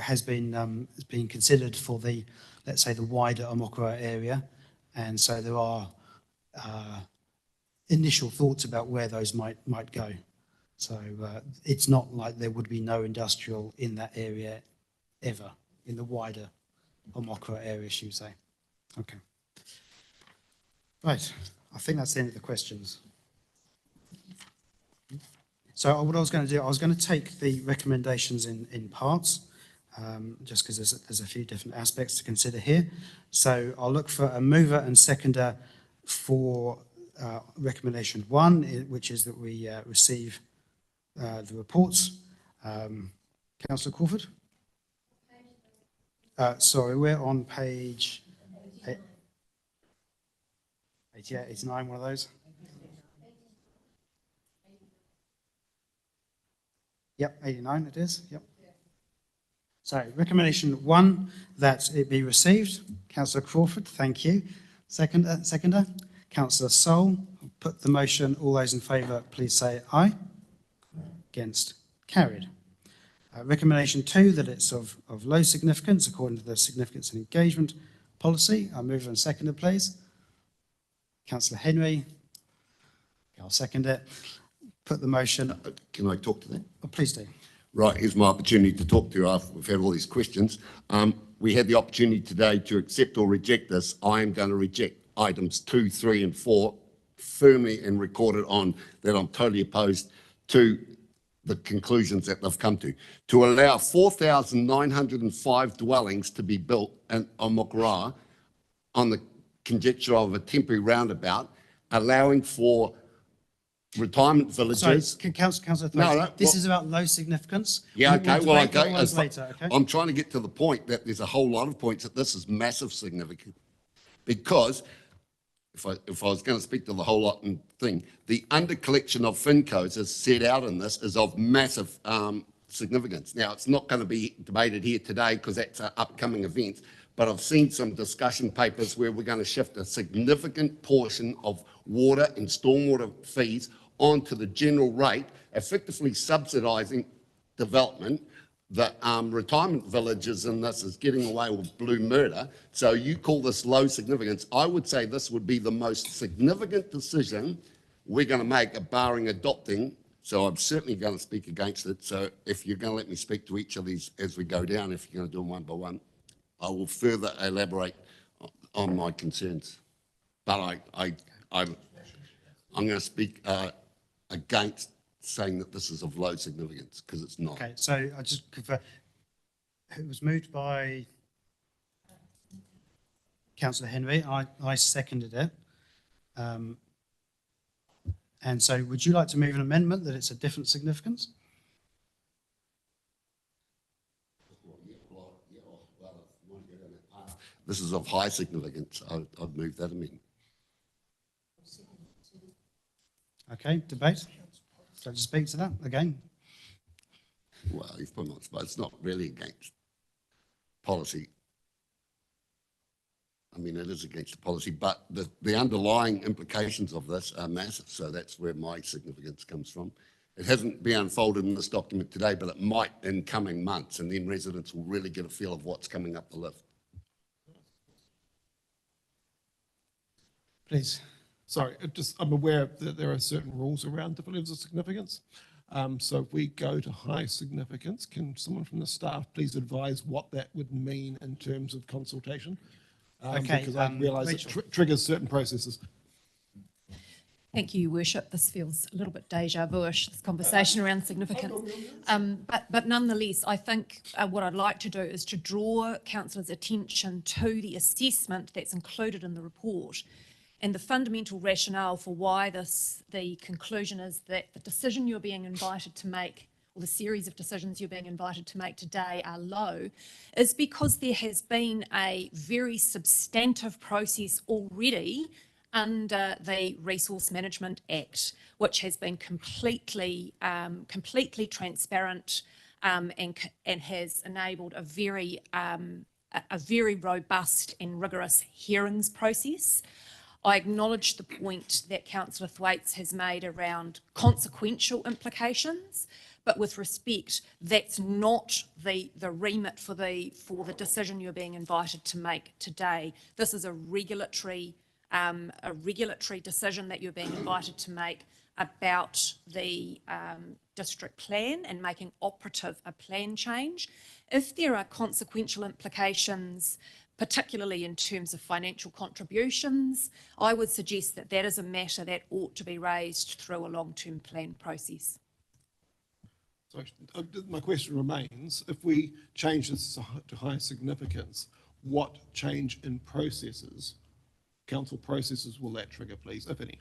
has been considered for the, let's say, the wider Omokoroa area, and so there are initial thoughts about where those might go. So it's not like there would be no industrial in that area ever, in the wider Omokoroa area, should you say. Okay. Right, I think that's the end of the questions. So what I was going to do, I was going to take the recommendations in parts, just because there's a few different aspects to consider here. So I'll look for a mover and seconder for recommendation 1, which is that we receive the reports. Councillor Crawford? Sorry, we're on page 88, 89, one of those. Yep, 89 it is, yep. So recommendation 1, that it be received. Councillor Crawford, thank you. Seconder, Councillor Sol, put the motion. All those in favour, please say aye. Against, carried. Recommendation 2, that it's of low significance according to the significance and engagement policy. I'll move and second it, please. Councillor Henry, I'll second it. Put the motion. Can I talk to that? Oh, please do. Right, here's my opportunity to talk to you after we've had all these questions. We had the opportunity today to accept or reject this. I am going to reject items 2, 3 and 4 firmly and record it on that I'm totally opposed to the conclusions that they've come to. To allow 4,905 dwellings to be built in Omokoroa on the conjecture of a temporary roundabout, allowing for retirement villages. Sorry, Councillor Thorpe, this is about low significance. Yeah, okay, well, okay. Later, okay. I'm trying to get to the point that there's a whole lot of points that this is massive significance, because if I was going to speak to the whole lot and thing, the under-collection of FinCos as set out in this is of massive significance. Now, it's not going to be debated here today because that's an upcoming event, but I've seen some discussion papers where we're going to shift a significant portion of water and stormwater fees onto the general rate, effectively subsidising development. The retirement villages in this is getting away with blue murder. So you call this low significance. I would say this would be the most significant decision we're going to make, barring adopting. So I'm certainly going to speak against it. So if you're going to let me speak to each of these as we go down, if you're going to do them one by one, I will further elaborate on my concerns. But I'm going to speak against saying that this is of low significance, because it's not. Okay, so I just confirm, it was moved by Councillor Henry. I seconded it. And so would you like to move an amendment that it's a different significance? This is of high significance. I'd move that amendment. Okay, debate. So to speak to that again. Well, you've put on, but it's not really against policy. I mean, it is against the policy, but the underlying implications of this are massive. So that's where my significance comes from. It hasn't been unfolded in this document today, but it might in coming months, and then residents will really get a feel of what's coming up the lift. Please. Sorry, I'm aware that there are certain rules around different levels of significance. So if we go to high significance, can someone from the staff please advise what that would mean in terms of consultation? Okay, because I realise it triggers certain processes. Thank you, Your Worship. This feels a little bit deja vu-ish, this conversation around significance. But nonetheless, I think what I'd like to do is to draw councillors' attention to the assessment that's included in the report and the fundamental rationale for why the conclusion is that the decision you're being invited to make, or the series of decisions you're being invited to make today, are low, is because there has been a very substantive process already under the Resource Management Act, which has been completely transparent and has enabled a very robust and rigorous hearings process. I acknowledge the point that Councillor Thwaites has made around consequential implications, but with respect, that's not the remit for the decision you're being invited to make today. This is a regulatory decision that you're being invited to make about the district plan and making operative a plan change. If there are consequential implications, particularly in terms of financial contributions, I would suggest that that is a matter that ought to be raised through a long-term plan process. So my question remains, if we change this to high significance, what change in processes, council processes, will that trigger, please, if any?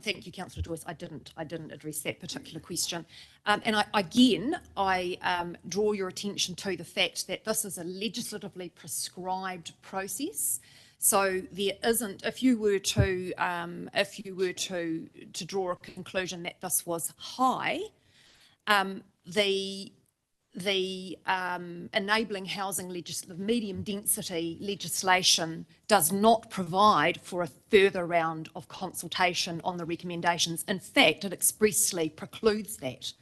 Thank you, Councillor Joyce. I didn't address that particular question. And I draw your attention to the fact that this is a legislatively prescribed process. So there isn't, if you were to draw a conclusion that this was high, the enabling housing medium density legislation does not provide for a further round of consultation on the recommendations. In fact, it expressly precludes that,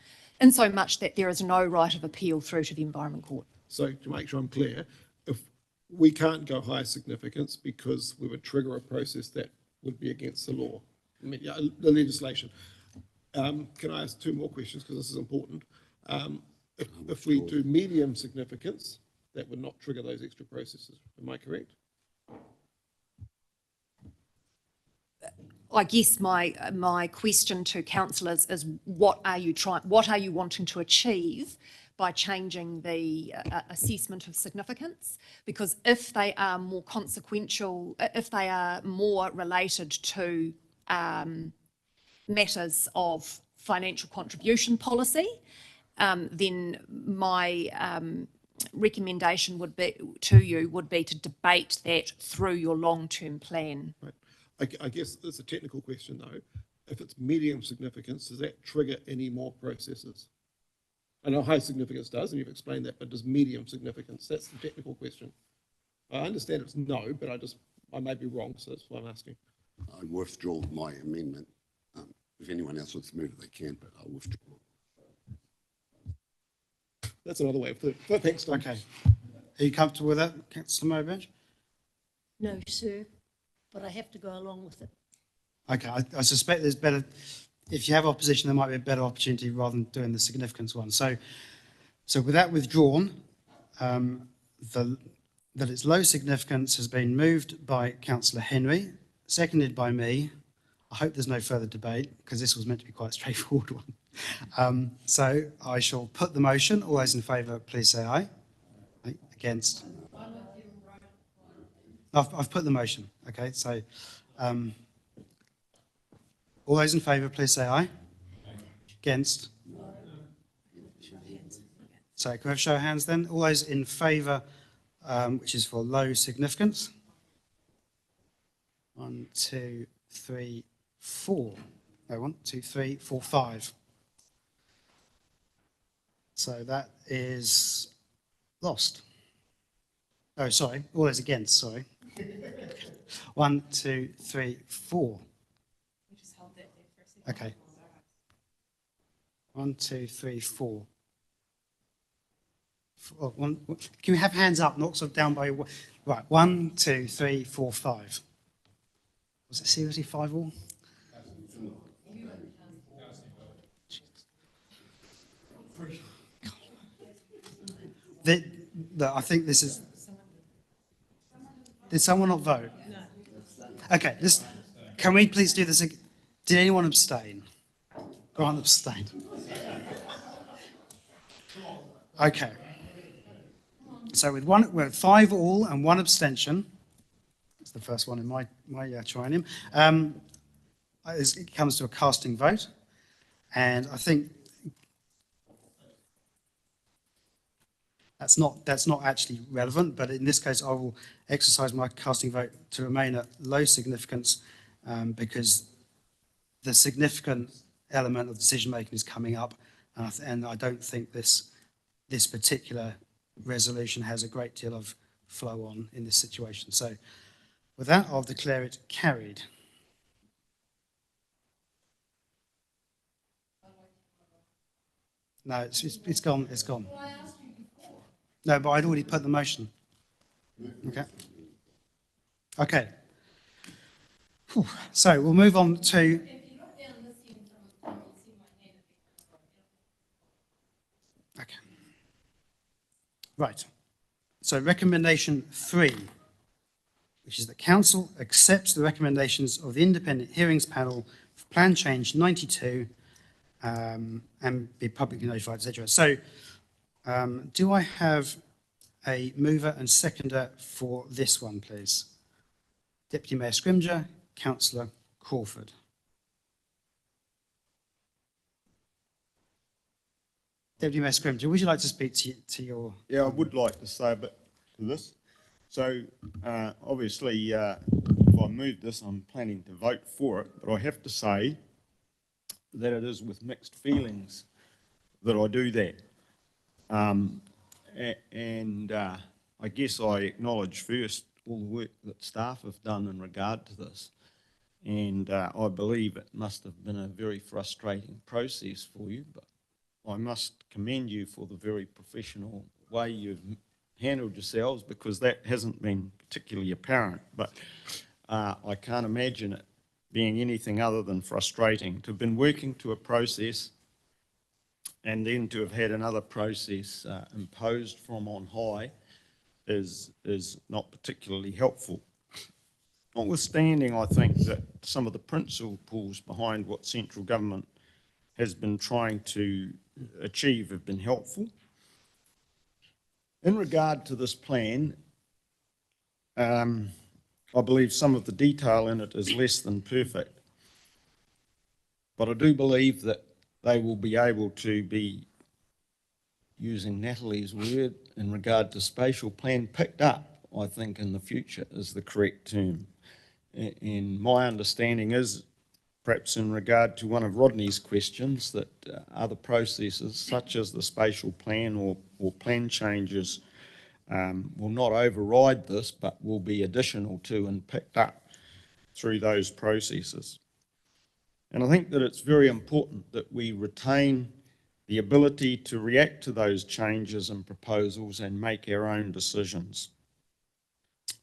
in so much that there is no right of appeal through to the Environment Court. So to make sure I'm clear, if we can't go high significance because we would trigger a process that would be against the law, the legislation. Can I ask two more questions, because this is important? If we do medium significance, that would not trigger those extra processes. Am I correct? I guess my question to councillors is, what are you wanting to achieve by changing the assessment of significance? Because if they are more consequential, if they are more related to matters of financial contribution policy, then recommendation would be to you would be to debate that through your long-term plan. Right. I guess it's a technical question though. If it's medium significance, does that trigger any more processes? I know high significance does, and you've explained that, but does medium significance? That's the technical question. I understand it's no, but I may be wrong, so that's why I'm asking. I withdraw my amendment. If anyone else wants to move it, they can, but I'll withdraw. That's another way of putting it. Thanks, Tom. Okay. Are you comfortable with that, Councillor Mowbray? No, sir, but I have to go along with it. Okay, I suspect there's better, if you have opposition, there might be a better opportunity rather than doing the significance one. So with that withdrawn, that it's low significance has been moved by Councillor Henry, seconded by me. I hope there's no further debate because this was meant to be quite a straightforward one. So I shall put the motion. All those in favour, please say aye. Aye. Against? I've put the motion. Okay, so all those in favour, please say aye. Against? So can we have a show of hands then? All those in favour, which is for low significance. 1, 2, 3, 4. No, 1, 2, 3, 4, 5. So that is lost. Oh, sorry. All those against, sorry. 1, 2, 3, 4. Okay. 1, 2, 3, 4. Can we have hands up, not sort of down by your... Right, 1, 2, 3, 4, 5. Was it seriously 5 all? I think this is... Did someone not vote? Okay, can we please do this again? Did anyone abstain? Grant abstained. Okay. So with 5 all and 1 abstention, that's the first one in my triennium, it comes to a casting vote. And I think that's not actually relevant, but in this case, I will exercise my casting vote to remain at low significance because the significant element of decision making is coming up, and I don't think this particular resolution has a great deal of flow on in this situation. So with that, I'll declare it carried. No, it's gone. It's gone. No, but I'd already put the motion. Okay. Okay. Whew. So we'll move on to... Okay. Right. So recommendation 3, which is that Council accepts the recommendations of the Independent Hearings Panel for Plan Change 92 and be publicly notified, etc. So do I have a mover and seconder for this one, please? Deputy Mayor Scrimgeour, Councillor Crawford. Deputy Mayor Scrimgeour, would you like to speak to your... Yeah, I would like to say a bit to this. So obviously, if I move this, I'm planning to vote for it, but I have to say that it is with mixed feelings that I do that. I guess I acknowledge first all the work that staff have done in regard to this. And I believe it must have been a very frustrating process for you, but I must commend you for the very professional way you've handled yourselves, because that hasn't been particularly apparent. But I can't imagine it being anything other than frustrating to have been working to a process and then to have had another process imposed from on high is not particularly helpful. Notwithstanding, I think that some of the principles behind what central government has been trying to achieve have been helpful. In regard to this plan, I believe some of the detail in it is less than perfect, but I do believe that they will be able to be using Natalie's word, in regard to spatial plan, picked up, I think, in the future is the correct term. And my understanding is, perhaps in regard to one of Rodney's questions, that other processes such as the spatial plan or plan changes will not override this, but will be additional to and picked up through those processes. And I think that it's very important that we retain the ability to react to those changes and proposals and make our own decisions.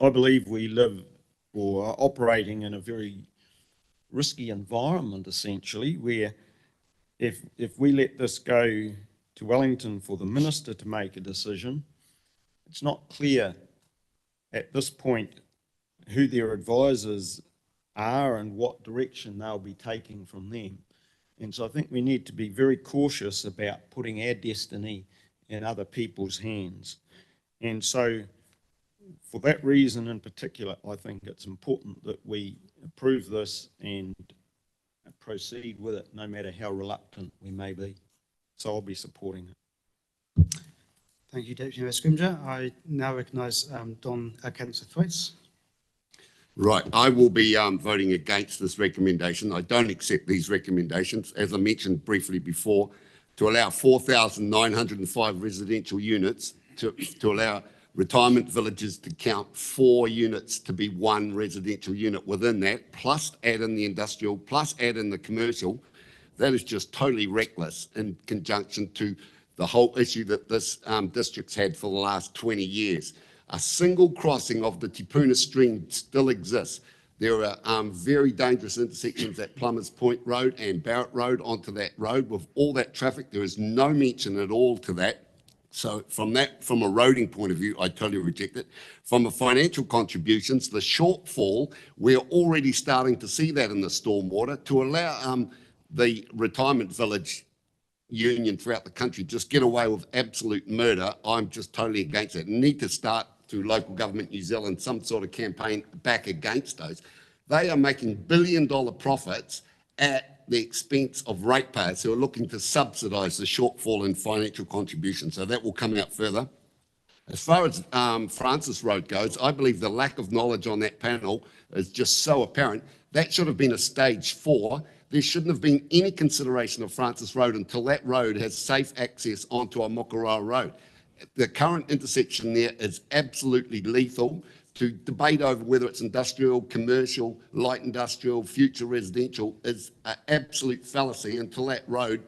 I believe we live or are operating in a very risky environment, essentially, where if we let this go to Wellington for the minister to make a decision, it's not clear at this point who their advisors are and what direction they'll be taking from them. And so I think we need to be very cautious about putting our destiny in other people's hands. And so for that reason in particular, I think it's important that we approve this and proceed with it, no matter how reluctant we may be. So I'll be supporting it. Thank you, Deputy Mayor Scrimgeour. I now recognise Councillor Thwaites. Right, I will be voting against this recommendation. I don't accept these recommendations, as I mentioned briefly before, to allow 4,905 residential units, to allow retirement villages to count 4 units to be 1 residential unit within that, plus add in the industrial, plus add in the commercial. That is just totally reckless in conjunction to the whole issue that this district's had for the last 20 years. A single crossing of the Te Puna stream still exists. There are very dangerous intersections at Plumbers Point Road and Barrett Road onto that road. With all that traffic, there is no mention at all to that. So from a roading point of view, I totally reject it. From a financial contributions, the shortfall, we're already starting to see that in the stormwater. To allow the retirement village union throughout the country just get away with absolute murder, I'm just totally against it. Need to start through Local Government New Zealand some sort of campaign back against those. They are making billion-dollar profits at the expense of ratepayers who are looking to subsidise the shortfall in financial contributions. So that will come out further. As far as Francis Road goes, I believe the lack of knowledge on that panel is just so apparent. That should have been a stage 4. There shouldn't have been any consideration of Francis Road until that road has safe access onto Aomakaroa Road. The current intersection there is absolutely lethal. To debate over whether it's industrial, commercial, light industrial, future residential is an absolute fallacy until that road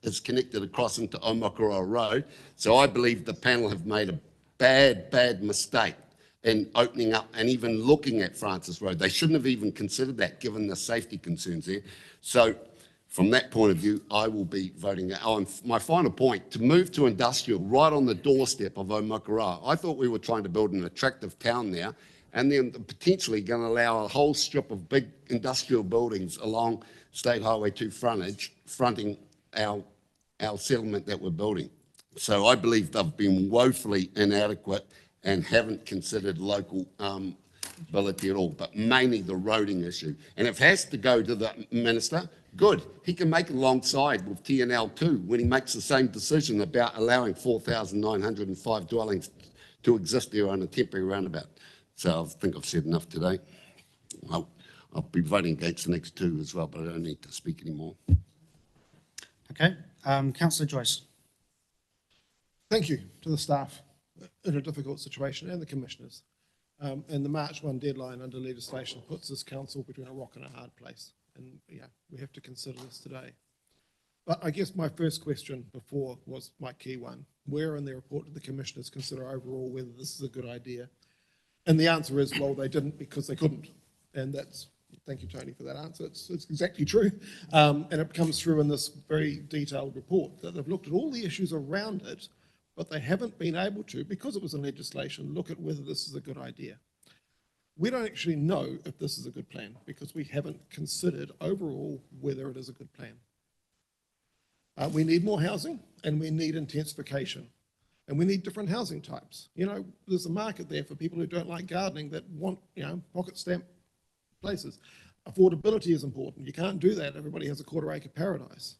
is connected across into Aomakaroa Road. So I believe the panel have made a bad mistake in opening up and even looking at Francis Road. They shouldn't have even considered that given the safety concerns there. So from that point of view, I will be voting. Oh, and my final point, to move to industrial right on the doorstep of Aomakaroa. I thought we were trying to build an attractive town there and then potentially going to allow a whole strip of big industrial buildings along State Highway 2 frontage, fronting our settlement that we're building. So I believe they've been woefully inadequate and haven't considered local ability at all, but mainly the roading issue. And if it has to go to the minister, good. He can make it alongside with TNL2 when he makes the same decision about allowing 4,905 dwellings to exist there on a temporary roundabout. So I think I've said enough today. I'll be voting against the next 2 as well, but I don't need to speak anymore. Okay, Councillor Joyce. Thank you to the staff in a difficult situation and the commissioners. And the March 1 deadline under legislation puts this council between a rock and a hard place. And yeah, we have to consider this today. But I guess my first question before was my key one. Where in their report did the commissioners consider overall whether this is a good idea? And the answer is, well, they didn't because they couldn't. And that's, thank you, Tony, for that answer. It's exactly true. And it comes through in this very detailed report that they've looked at all the issues around it, but they haven't been able to, because it was in legislation, look at whether this is a good idea. We don't actually know if this is a good plan because we haven't considered overall whether it is a good plan. We need more housing and we need intensification and we need different housing types. You know, there's a market there for people who don't like gardening that want, you know, pocket stamp places. Affordability is important. You can't do that. Everybody has a quarter acre paradise.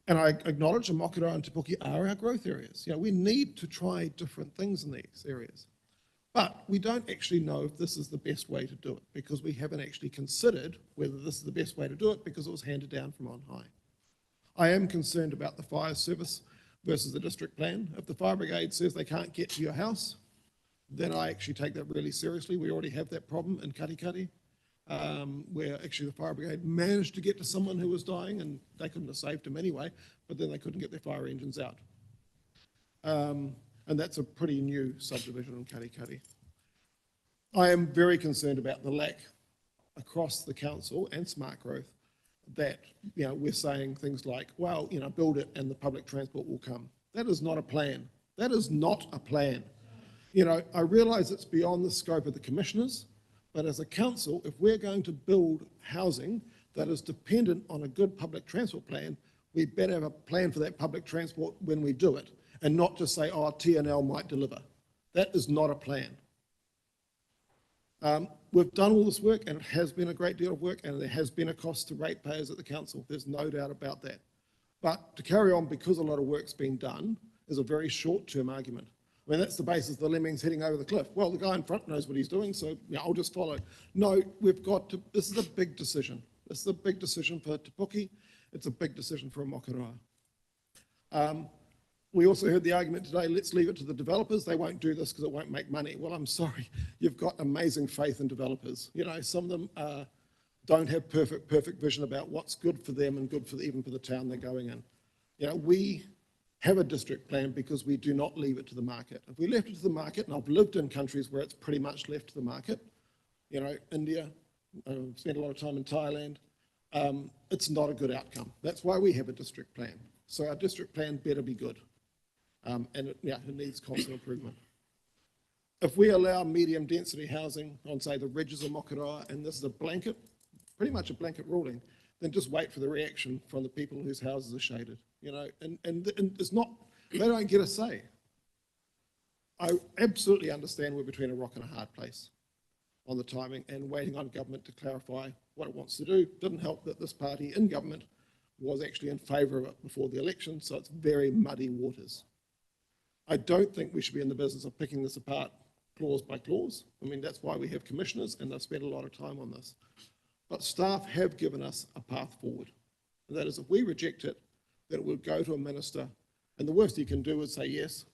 And I acknowledge that Mokoroa and Te Puke are our growth areas. We need to try different things in these areas. But we don't actually know if this is the best way to do it because we haven't actually considered whether this is the best way to do it because it was handed down from on high. I am concerned about the fire service versus the district plan. If the fire brigade says they can't get to your house, then I actually take that really seriously. We already have that problem in Katikati, where actually the fire brigade managed to get to someone who was dying and they couldn't have saved him anyway, but then they couldn't get their fire engines out. And that's a pretty new subdivision in Katikati. I am very concerned about the lack across the council and Smart Growth that we're saying things like, well, build it and the public transport will come. That is not a plan. That is not a plan. I realise it's beyond the scope of the commissioners, but as a council, if we're going to build housing that is dependent on a good public transport plan, we better have a plan for that public transport when we do it, and not just say, oh, TNL might deliver. That is not a plan. We've done all this work, and it has been a great deal of work, and there has been a cost to ratepayers at the council. There's no doubt about that. But to carry on because a lot of work's been done is a very short-term argument. I mean, that's the basis of the lemmings heading over the cliff. Well, the guy in front knows what he's doing, so I'll just follow. No, we've got to, this is a big decision. This is a big decision for Te Puke. It's a big decision for Mokoroa. We also heard the argument today, let's leave it to the developers. They won't do this because it won't make money. Well, I'm sorry. You've got amazing faith in developers. Some of them don't have perfect vision about what's good for them and good for even for the town they're going in. We have a district plan because we do not leave it to the market. If we left it to the market, and I've lived in countries where it's pretty much left to the market, India, I've spent a lot of time in Thailand, it's not a good outcome. That's why we have a district plan. So our district plan better be good. And it needs constant improvement. If we allow medium density housing on, say, the ridges of Mokoroa, and this is a blanket, pretty much a blanket ruling, then just wait for the reaction from the people whose houses are shaded, and it's not, they don't get a say. I absolutely understand we're between a rock and a hard place on the timing and waiting on government to clarify what it wants to do. Didn't help that this party in government was actually in favour of it before the election, so it's very muddy waters. I don't think we should be in the business of picking this apart clause by clause. I mean, that's why we have commissioners and they've spent a lot of time on this. But staff have given us a path forward. And that is, if we reject it, then it will go to a minister. And the worst you can do is say yes,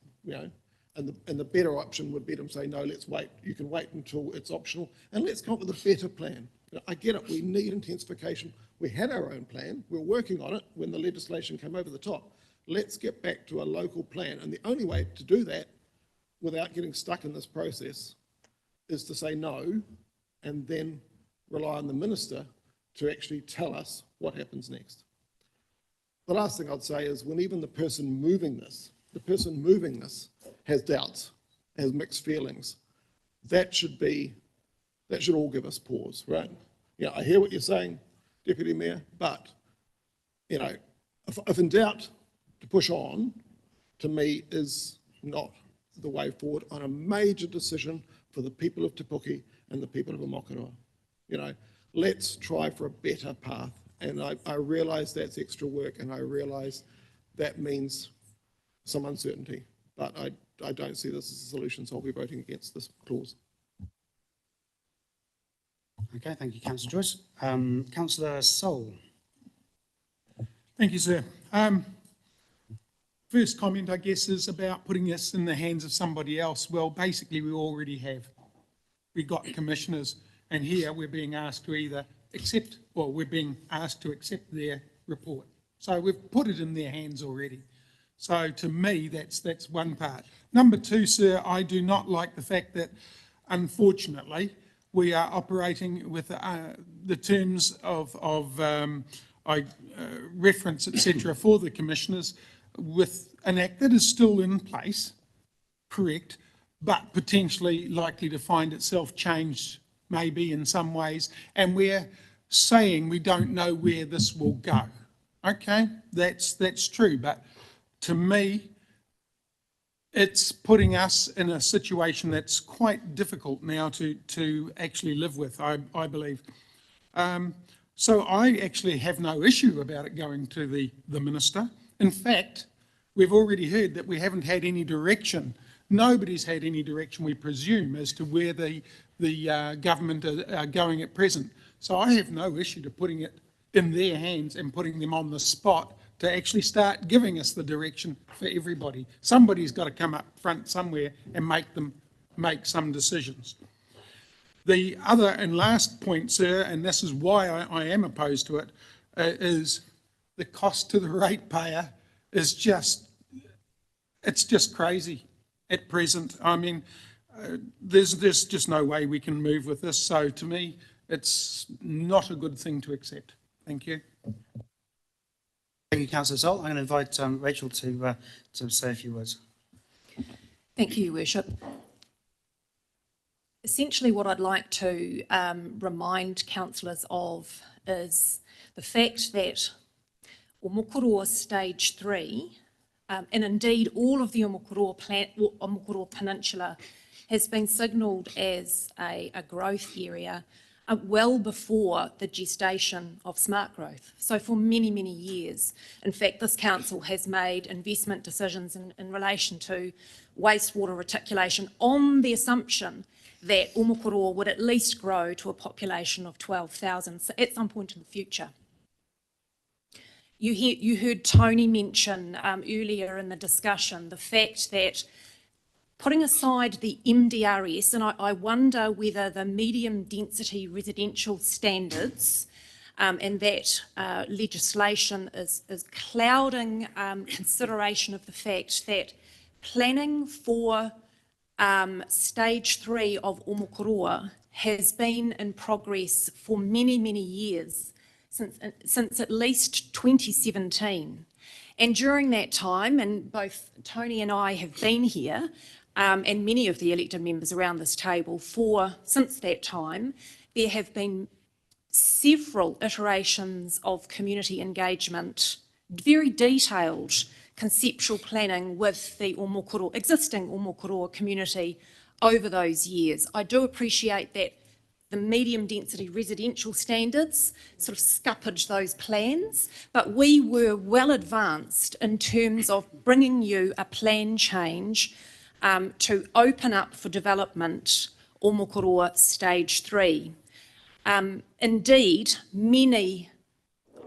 and the better option would be to say, no, let's wait. You can wait until it's optional and let's come up with a better plan. I get it, we need intensification. We had our own plan. We were working on it when the legislation came over the top. Let's get back to a local plan. And the only way to do that without getting stuck in this process is to say no and then rely on the minister to actually tell us what happens next. The last thing I'd say is when even the person moving this has doubts, has mixed feelings, that should all give us pause, right? I hear what you're saying, Deputy Mayor, but, if in doubt, to push on, to me, is not the way forward on a major decision for the people of Te Puke and the people of Mokoroa. Let's try for a better path. And I realise that's extra work and I realise that means some uncertainty, but I don't see this as a solution, so I'll be voting against this clause. Okay, thank you, Councillor Joyce. Councillor Sol. Thank you, sir. First comment, I guess, is about putting this in the hands of somebody else. Well, basically, we already have. We've got commissioners, and here we're being asked to either accept, or we're being asked to accept their report. So we've put it in their hands already. So to me, that's one part. Number two, sir, I do not like the fact that, unfortunately, we are operating with the terms of reference, etc., for the commissioners, with an act that is still in place, correct, but potentially likely to find itself changed maybe in some ways, and we're saying we don't know where this will go. Okay, that's true, but to me, it's putting us in a situation that's quite difficult now to actually live with, I believe. So I actually have no issue about it going to the minister. In fact, we've already heard that we haven't had any direction. Nobody's had any direction, we presume, as to where the government are going at present. So I have no issue to putting it in their hands and putting them on the spot to actually start giving us the direction for everybody. Somebody's got to come up front somewhere and make some decisions. The other and last point, sir, and this is why I am opposed to it, is the cost to the ratepayer is it's just crazy at present. I mean, there's just no way we can move with this. So to me, it's not a good thing to accept. Thank you. Thank you, Councillor Zoll. I'm going to invite Rachel to say a few words. Thank you, Your Worship. Essentially, what I'd like to remind councillors of is the fact that Omokoroa Stage 3, and indeed all of the Omokoroa Peninsula, has been signalled as a growth area well before the gestation of smart growth. So for many, many years. In fact, this council has made investment decisions in relation to wastewater reticulation on the assumption that Omokoroa would at least grow to a population of 12,000 at some point in the future. You heard Tony mention earlier in the discussion the fact that putting aside the MDRS, and I wonder whether the medium density residential standards and that legislation is clouding consideration of the fact that planning for Stage 3 of Omokoroa has been in progress for many, many years, since at least 2017. And during that time, and both Tony and I have been here, and many of the elected members around this table since that time, there have been several iterations of community engagement, very detailed conceptual planning with the existing Omokoroa community over those years. I do appreciate that the medium density residential standards sort of scuppered those plans, but we were well advanced in terms of bringing you a plan change to open up for development Omokoroa Stage 3. Indeed, many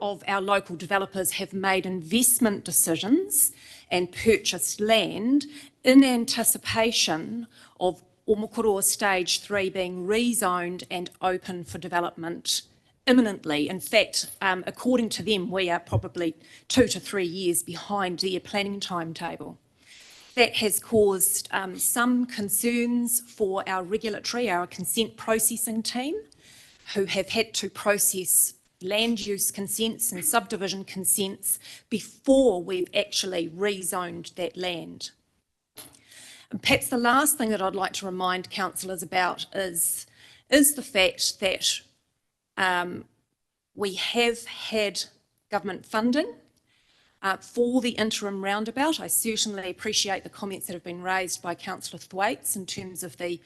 of our local developers have made investment decisions and purchased land in anticipation of Omokoroa Stage 3 being rezoned and open for development imminently. In fact, according to them, we are probably 2 to 3 years behind their planning timetable. That has caused some concerns for our consent processing team, who have had to process land use consents and subdivision consents before we've actually rezoned that land. And perhaps the last thing that I'd like to remind councillors about is the fact that we have had government funding for the interim roundabout. I certainly appreciate the comments that have been raised by Councillor Thwaites in terms of the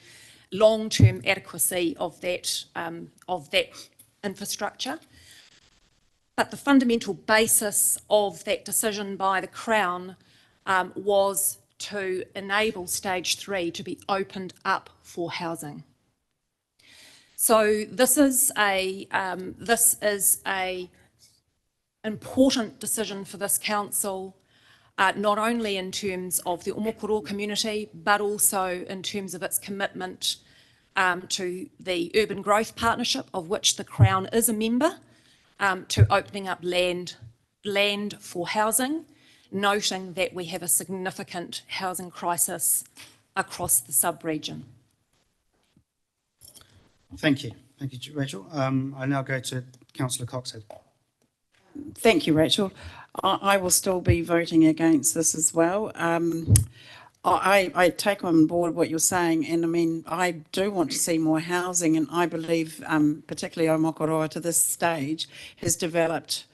long-term adequacy of that infrastructure. But the fundamental basis of that decision by the Crown was to enable Stage 3 to be opened up for housing. So this is a important decision for this council, not only in terms of the Omokoroa community, but also in terms of its commitment to the Urban Growth Partnership, of which the Crown is a member, to opening up land for housing, noting that we have a significant housing crisis across the sub-region. Thank you. Thank you, Rachel. I now go to Councillor Coxhead. Thank you, Rachel. I will still be voting against this as well. I take on board what you're saying, and I mean, I do want to see more housing, and I believe particularly Omokoroa to this stage has developed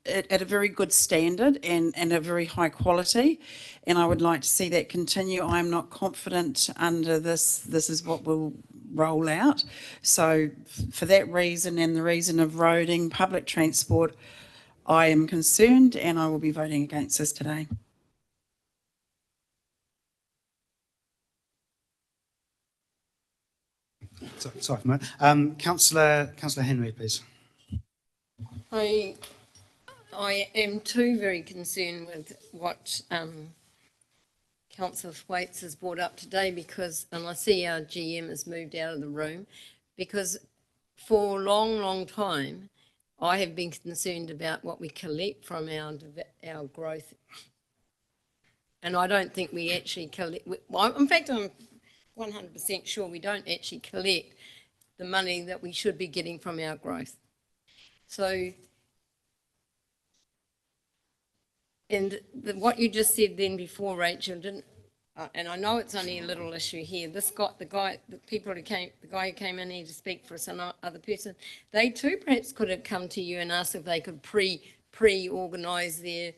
at a very good standard and a very high quality, and I would like to see that continue. I'm not confident under this is what will roll out. So for that reason and the reason of roading, public transport, I am concerned and I will be voting against this today. Sorry for a moment. Councillor Henry, please. I am too very concerned with what Councillor Thwaites has brought up today, because, and I see our GM has moved out of the room, because for a long, long time, I have been concerned about what we collect from our growth. And I don't think we actually collect, well, in fact, I'm 100% sure we don't actually collect the money that we should be getting from our growth. So, and what you just said then before, Rachel, didn't, and I know it's only a little issue here. This got the guy who came in here to speak for us, and other person, they too perhaps could have come to you and asked if they could pre-organise their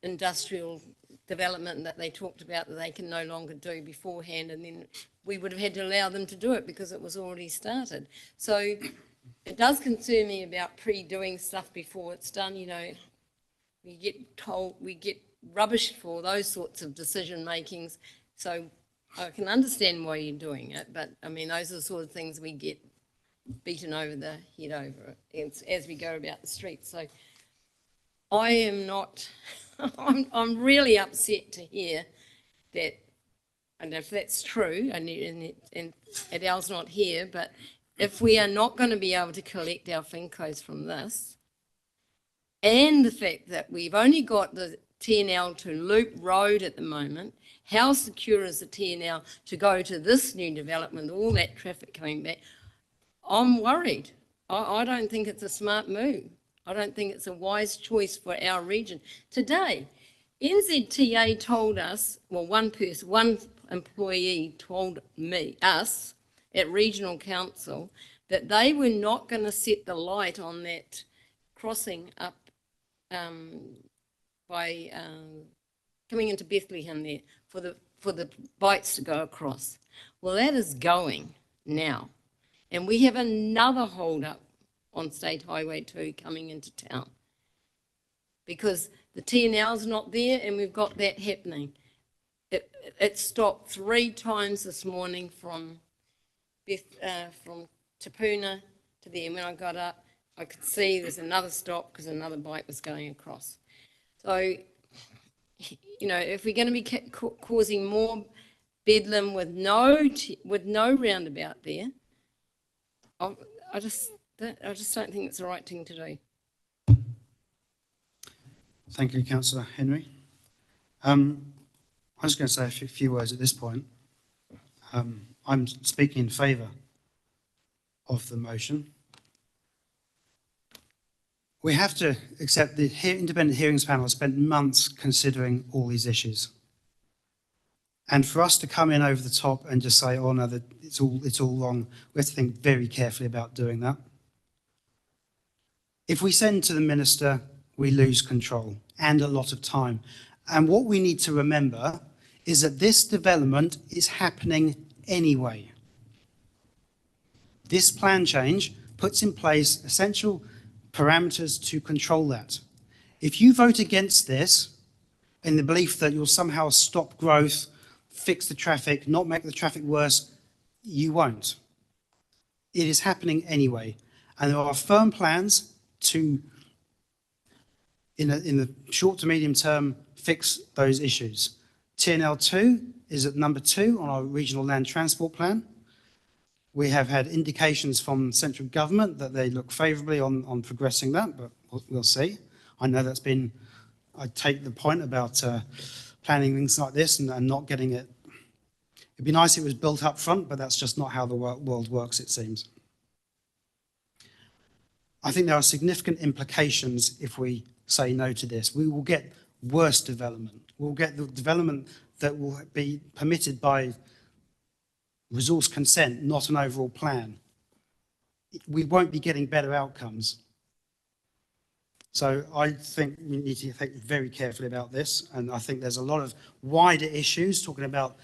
industrial development that they talked about that they can no longer do beforehand, and then we would have had to allow them to do it because it was already started. So it does concern me about pre-doing stuff before it's done. You know, we get rubbish for those sorts of decision makings. So I can understand why you're doing it, but I mean, those are the sort of things we get beaten over the head over as we go about the streets. So I am not, I'm really upset to hear that, and if that's true, and Adele's not here, but if we are not going to be able to collect our FinCos from this, and the fact that we've only got the TNL to Loop Road at the moment, how secure is the TNL to go to this new development, all that traffic coming back? I'm worried. I don't think it's a smart move. I don't think it's a wise choice for our region. Today, NZTA told us, well, one employee told us at Regional Council that they were not going to set the light on that crossing up by coming into Bethlehem there for the bikes to go across. Well, that is going now. And we have another hold up on State Highway 2 coming into town because the TNL's not there and we've got that happening. It stopped 3 times this morning from Tapuna to there. And when I got up, I could see there's another stop because another bike was going across. So, you know, if we're going to be causing more bedlam with no roundabout there, I just don't think it's the right thing to do. Thank you, Councillor Henry. I'm just going to say a few words at this point. I'm speaking in favour of the motion. We have to accept the independent hearings panel has spent months considering all these issues. And for us to come in over the top and just say, oh no, it's all wrong, we have to think very carefully about doing that. If we send to the minister, we lose control and a lot of time. And what we need to remember is that this development is happening anyway. This plan change puts in place essential parameters to control that. If you vote against this in the belief that you'll somehow stop growth, fix the traffic, not make the traffic worse, you won't. It is happening anyway. And there are firm plans to, in the short to medium term, fix those issues. TNL2 is at number 2 on our regional land transport plan. We have had indications from central government that they look favourably on progressing that, but we'll see. I know that's been, I take the point about planning things like this and not getting it. It'd be nice if it was built up front, but that's just not how the world works, it seems. I think there are significant implications if we say no to this. We will get worse development. We'll get the development that will be permitted by resource consent, not an overall plan. We won't be getting better outcomes. So I think we need to think very carefully about this. And I think there's a lot of wider issues talking about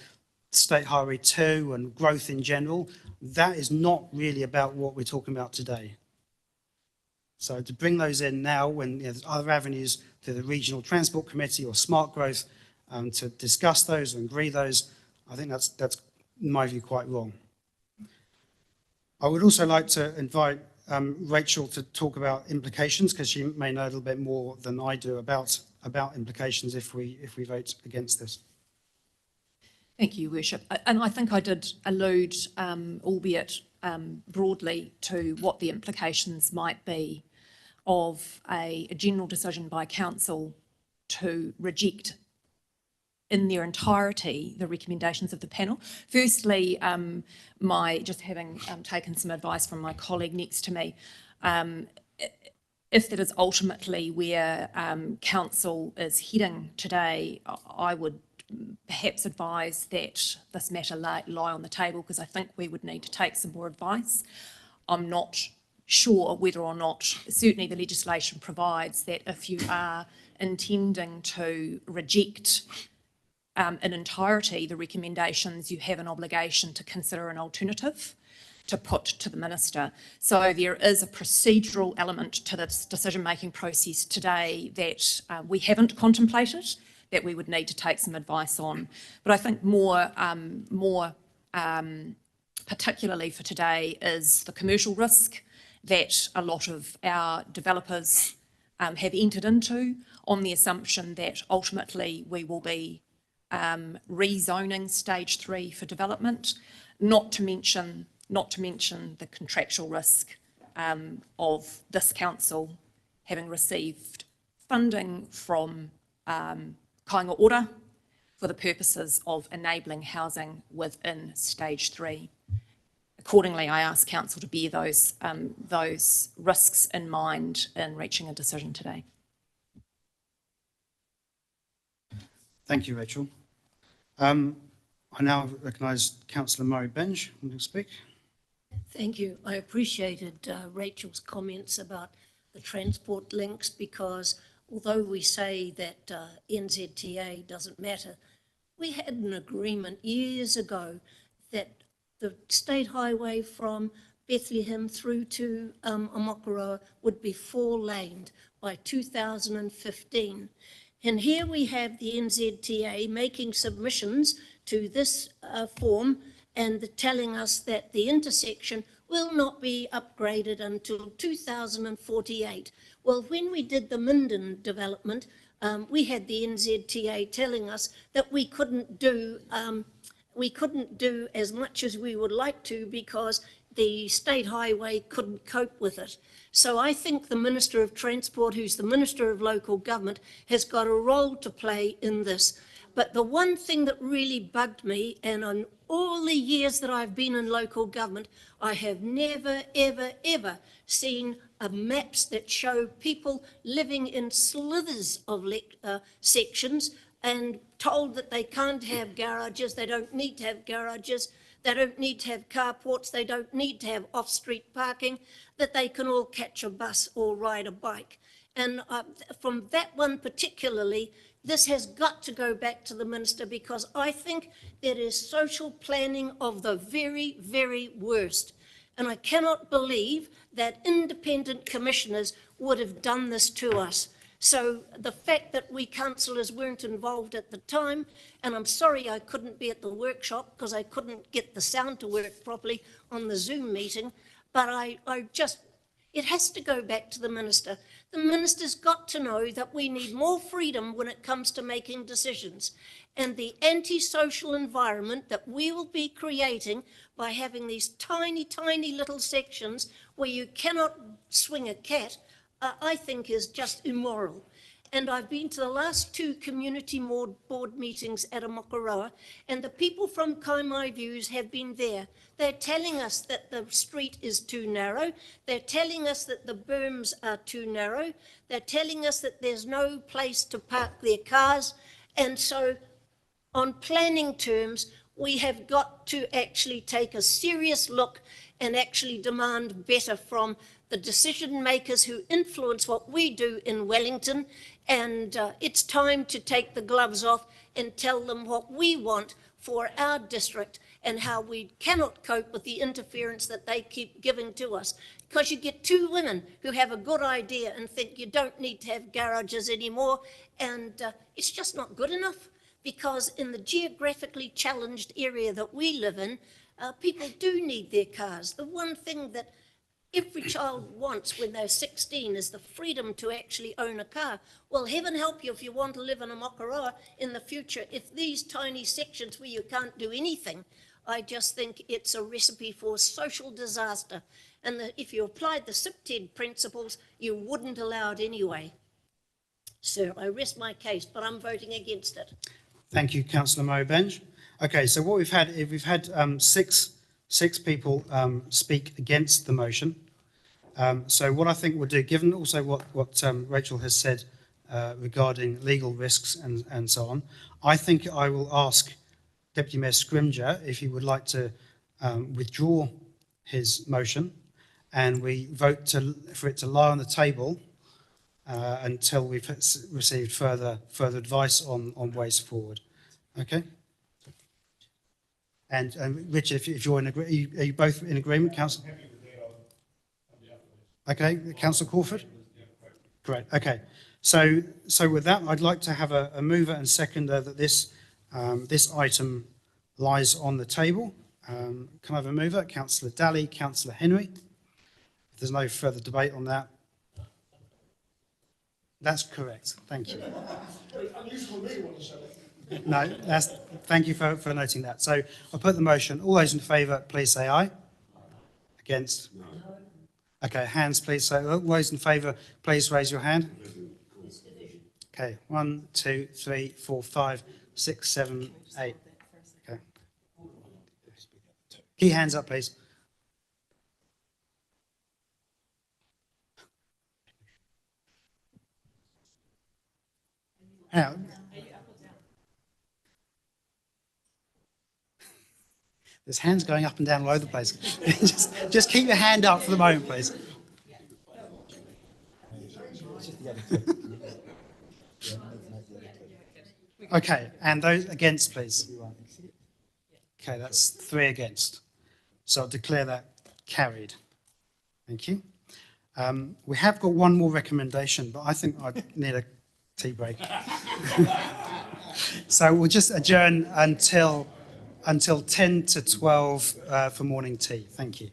State Highway 2 and growth in general. That is not really about what we're talking about today. So to bring those in now when there's other avenues to the Regional Transport Committee or Smart Growth to discuss those and agree those, I think that's in my view quite wrong. I would also like to invite Rachel to talk about implications, because she may know a little bit more than I do about implications if we vote against this. Thank you, Worship. And I think I did allude, albeit broadly, to what the implications might be of a general decision by council to reject in their entirety the recommendations of the panel. Firstly, just having taken some advice from my colleague next to me, if that is ultimately where council is heading today, I would perhaps advise that this matter lie on the table, because I think we would need to take some more advice. I'm not sure whether or not, certainly the legislation provides that if you are intending to reject in entirety the recommendations, you have an obligation to consider an alternative to put to the minister. So there is a procedural element to this decision-making process today that we haven't contemplated, that we would need to take some advice on. But I think more particularly for today is the commercial risk that a lot of our developers have entered into on the assumption that ultimately we will be rezoning stage 3 for development, not to mention the contractual risk of this council having received funding from Kāinga Ora for the purposes of enabling housing within stage 3. Accordingly, I ask council to bear those risks in mind in reaching a decision today. Thank you, Rachel. I now recognise Councillor Murray Benge. Will you speak? Thank you. I appreciated Rachel's comments about the transport links, because although we say that NZTA doesn't matter, we had an agreement years ago that the state highway from Bethlehem through to Omokoroa would be 4-laned by 2015. And here we have the NZTA making submissions to this form and telling us that the intersection will not be upgraded until 2048. Well, when we did the Minden development, we had the NZTA telling us that we couldn't do as much as we would like to because the state highway couldn't cope with it. So I think the Minister of Transport, who's the Minister of Local Government, has got a role to play in this. But the one thing that really bugged me, and on all the years that I've been in local government, I have never, ever, ever seen maps that show people living in slithers of sections and told that they can't have garages, they don't need to have garages, they don't need to have carports, they don't need to have off-street parking, that they can all catch a bus or ride a bike. And from that one particularly, this has got to go back to the Minister, because I think that is social planning of the very, very worst. And I cannot believe that independent commissioners would have done this to us. So the fact that we councillors weren't involved at the time, and I'm sorry I couldn't be at the workshop because I couldn't get the sound to work properly on the Zoom meeting, but it has to go back to the Minister. The Minister's got to know that we need more freedom when it comes to making decisions. And the anti-social environment that we will be creating by having these tiny, tiny little sections where you cannot swing a cat, I think is just immoral. And I've been to the last 2 community board meetings at Omokoroa, and the people from Kaimai Views have been there. They're telling us that the street is too narrow. They're telling us that the berms are too narrow. They're telling us that there's no place to park their cars. And so on planning terms, we have got to actually take a serious look and actually demand better from the decision makers who influence what we do in Wellington. And it's time to take the gloves off and tell them what we want for our district and how we cannot cope with the interference that they keep giving to us. because you get two women who have a good idea and think you don't need to have garages anymore, and it's just not good enough, because in the geographically challenged area that we live in, people do need their cars. The one thing that every child wants when they're 16 is the freedom to actually own a car. Well, heaven help you if you want to live in a Mokoroa in the future. If these tiny sections where you can't do anything, I just think it's a recipe for social disaster. And that if you applied the CIPTED principles, you wouldn't allow it anyway. So I rest my case, but I'm voting against it. Thank you, Councillor Mobenj. Okay, so what we've had is six people speak against the motion. So what I think we'll do, given also what Rachel has said regarding legal risks and so on, I think I will ask Deputy Mayor Scrimgeour if he would like to withdraw his motion, and we vote for it to lie on the table until we've received further advice on ways forward. Okay? And Richard, if you're in agreement, are you both in agreement, Councillor? Okay, Councillor Crawford? Great, okay. So with that, I'd like to have a mover and seconder that this item lies on the table. Can I have a mover? Councillor Daly, Councillor Henry. If there's no further debate on that. That's correct, thank you. No, thank you for noting that. So I'll put the motion. All those in favour, please say aye. Against? Okay, hands please. So all those in favour, please raise your hand. Okay, 1, 2, 3, 4, 5, 6, 7, 8. Okay. Key hands up, please. Now, there's hands going up and down all over the place. just keep your hand up for the moment, please. Okay, and those against, please. Okay, that's 3 against. So I'll declare that carried. Thank you. We have got one more recommendation, but I think I need a tea break. So we'll just adjourn until 10 to 12 for morning tea. Thank you.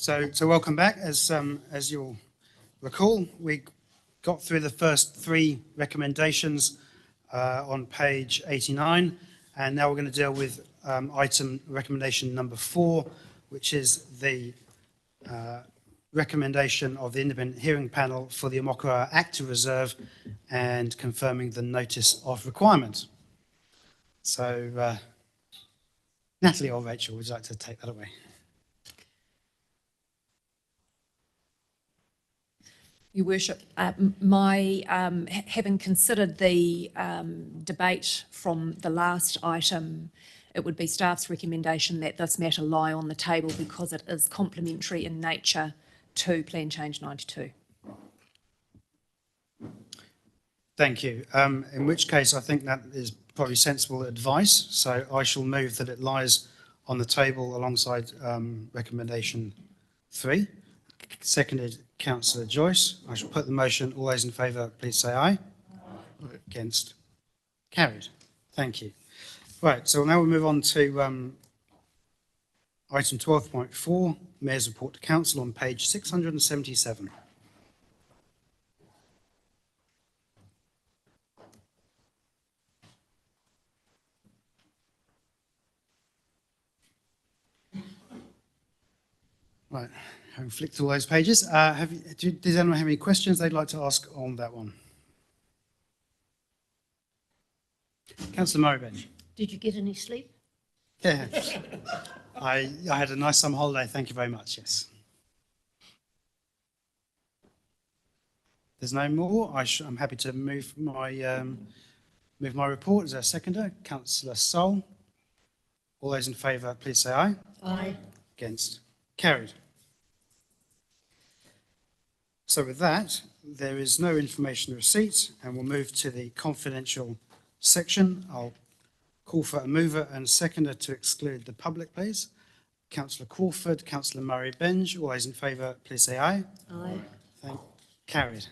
So welcome back. As you'll recall, we got through the first three recommendations on page 89, and now we're going to deal with item recommendation number 4, which is the recommendation of the independent hearing panel for the Omokura Active Reserve and confirming the notice of requirement. So Natalie or Rachel, would you like to take that away? Your Worship, having considered the debate from the last item, it would be staff's recommendation that this matter lie on the table because it is complementary in nature to Plan Change 92. Thank you. In which case, I think that is probably sensible advice. So I shall move that it lies on the table alongside recommendation 3. Seconded, Councillor Joyce. I shall put the motion. All those in favour, please say aye. Aye. Against? Carried. Thank you. Right, so now we move on to item 12.4, Mayor's Report to Council on page 677. Right, having flicked through all those pages, does anyone have any questions they'd like to ask on that one? Councillor Murray-Bench. Did you get any sleep? Yeah, I had a nice summer holiday, thank you very much, yes. There's no more. I'm happy to move my report. Is there a seconder? Councillor Sol. All those in favour, please say aye. Aye. Against? Carried. So with that, there is no information receipt, and we'll move to the confidential section. I'll call for a mover and seconder to exclude the public, please. Councillor Crawford, Councillor Murray-Benj. All those in favour, please say aye. Aye. Carried.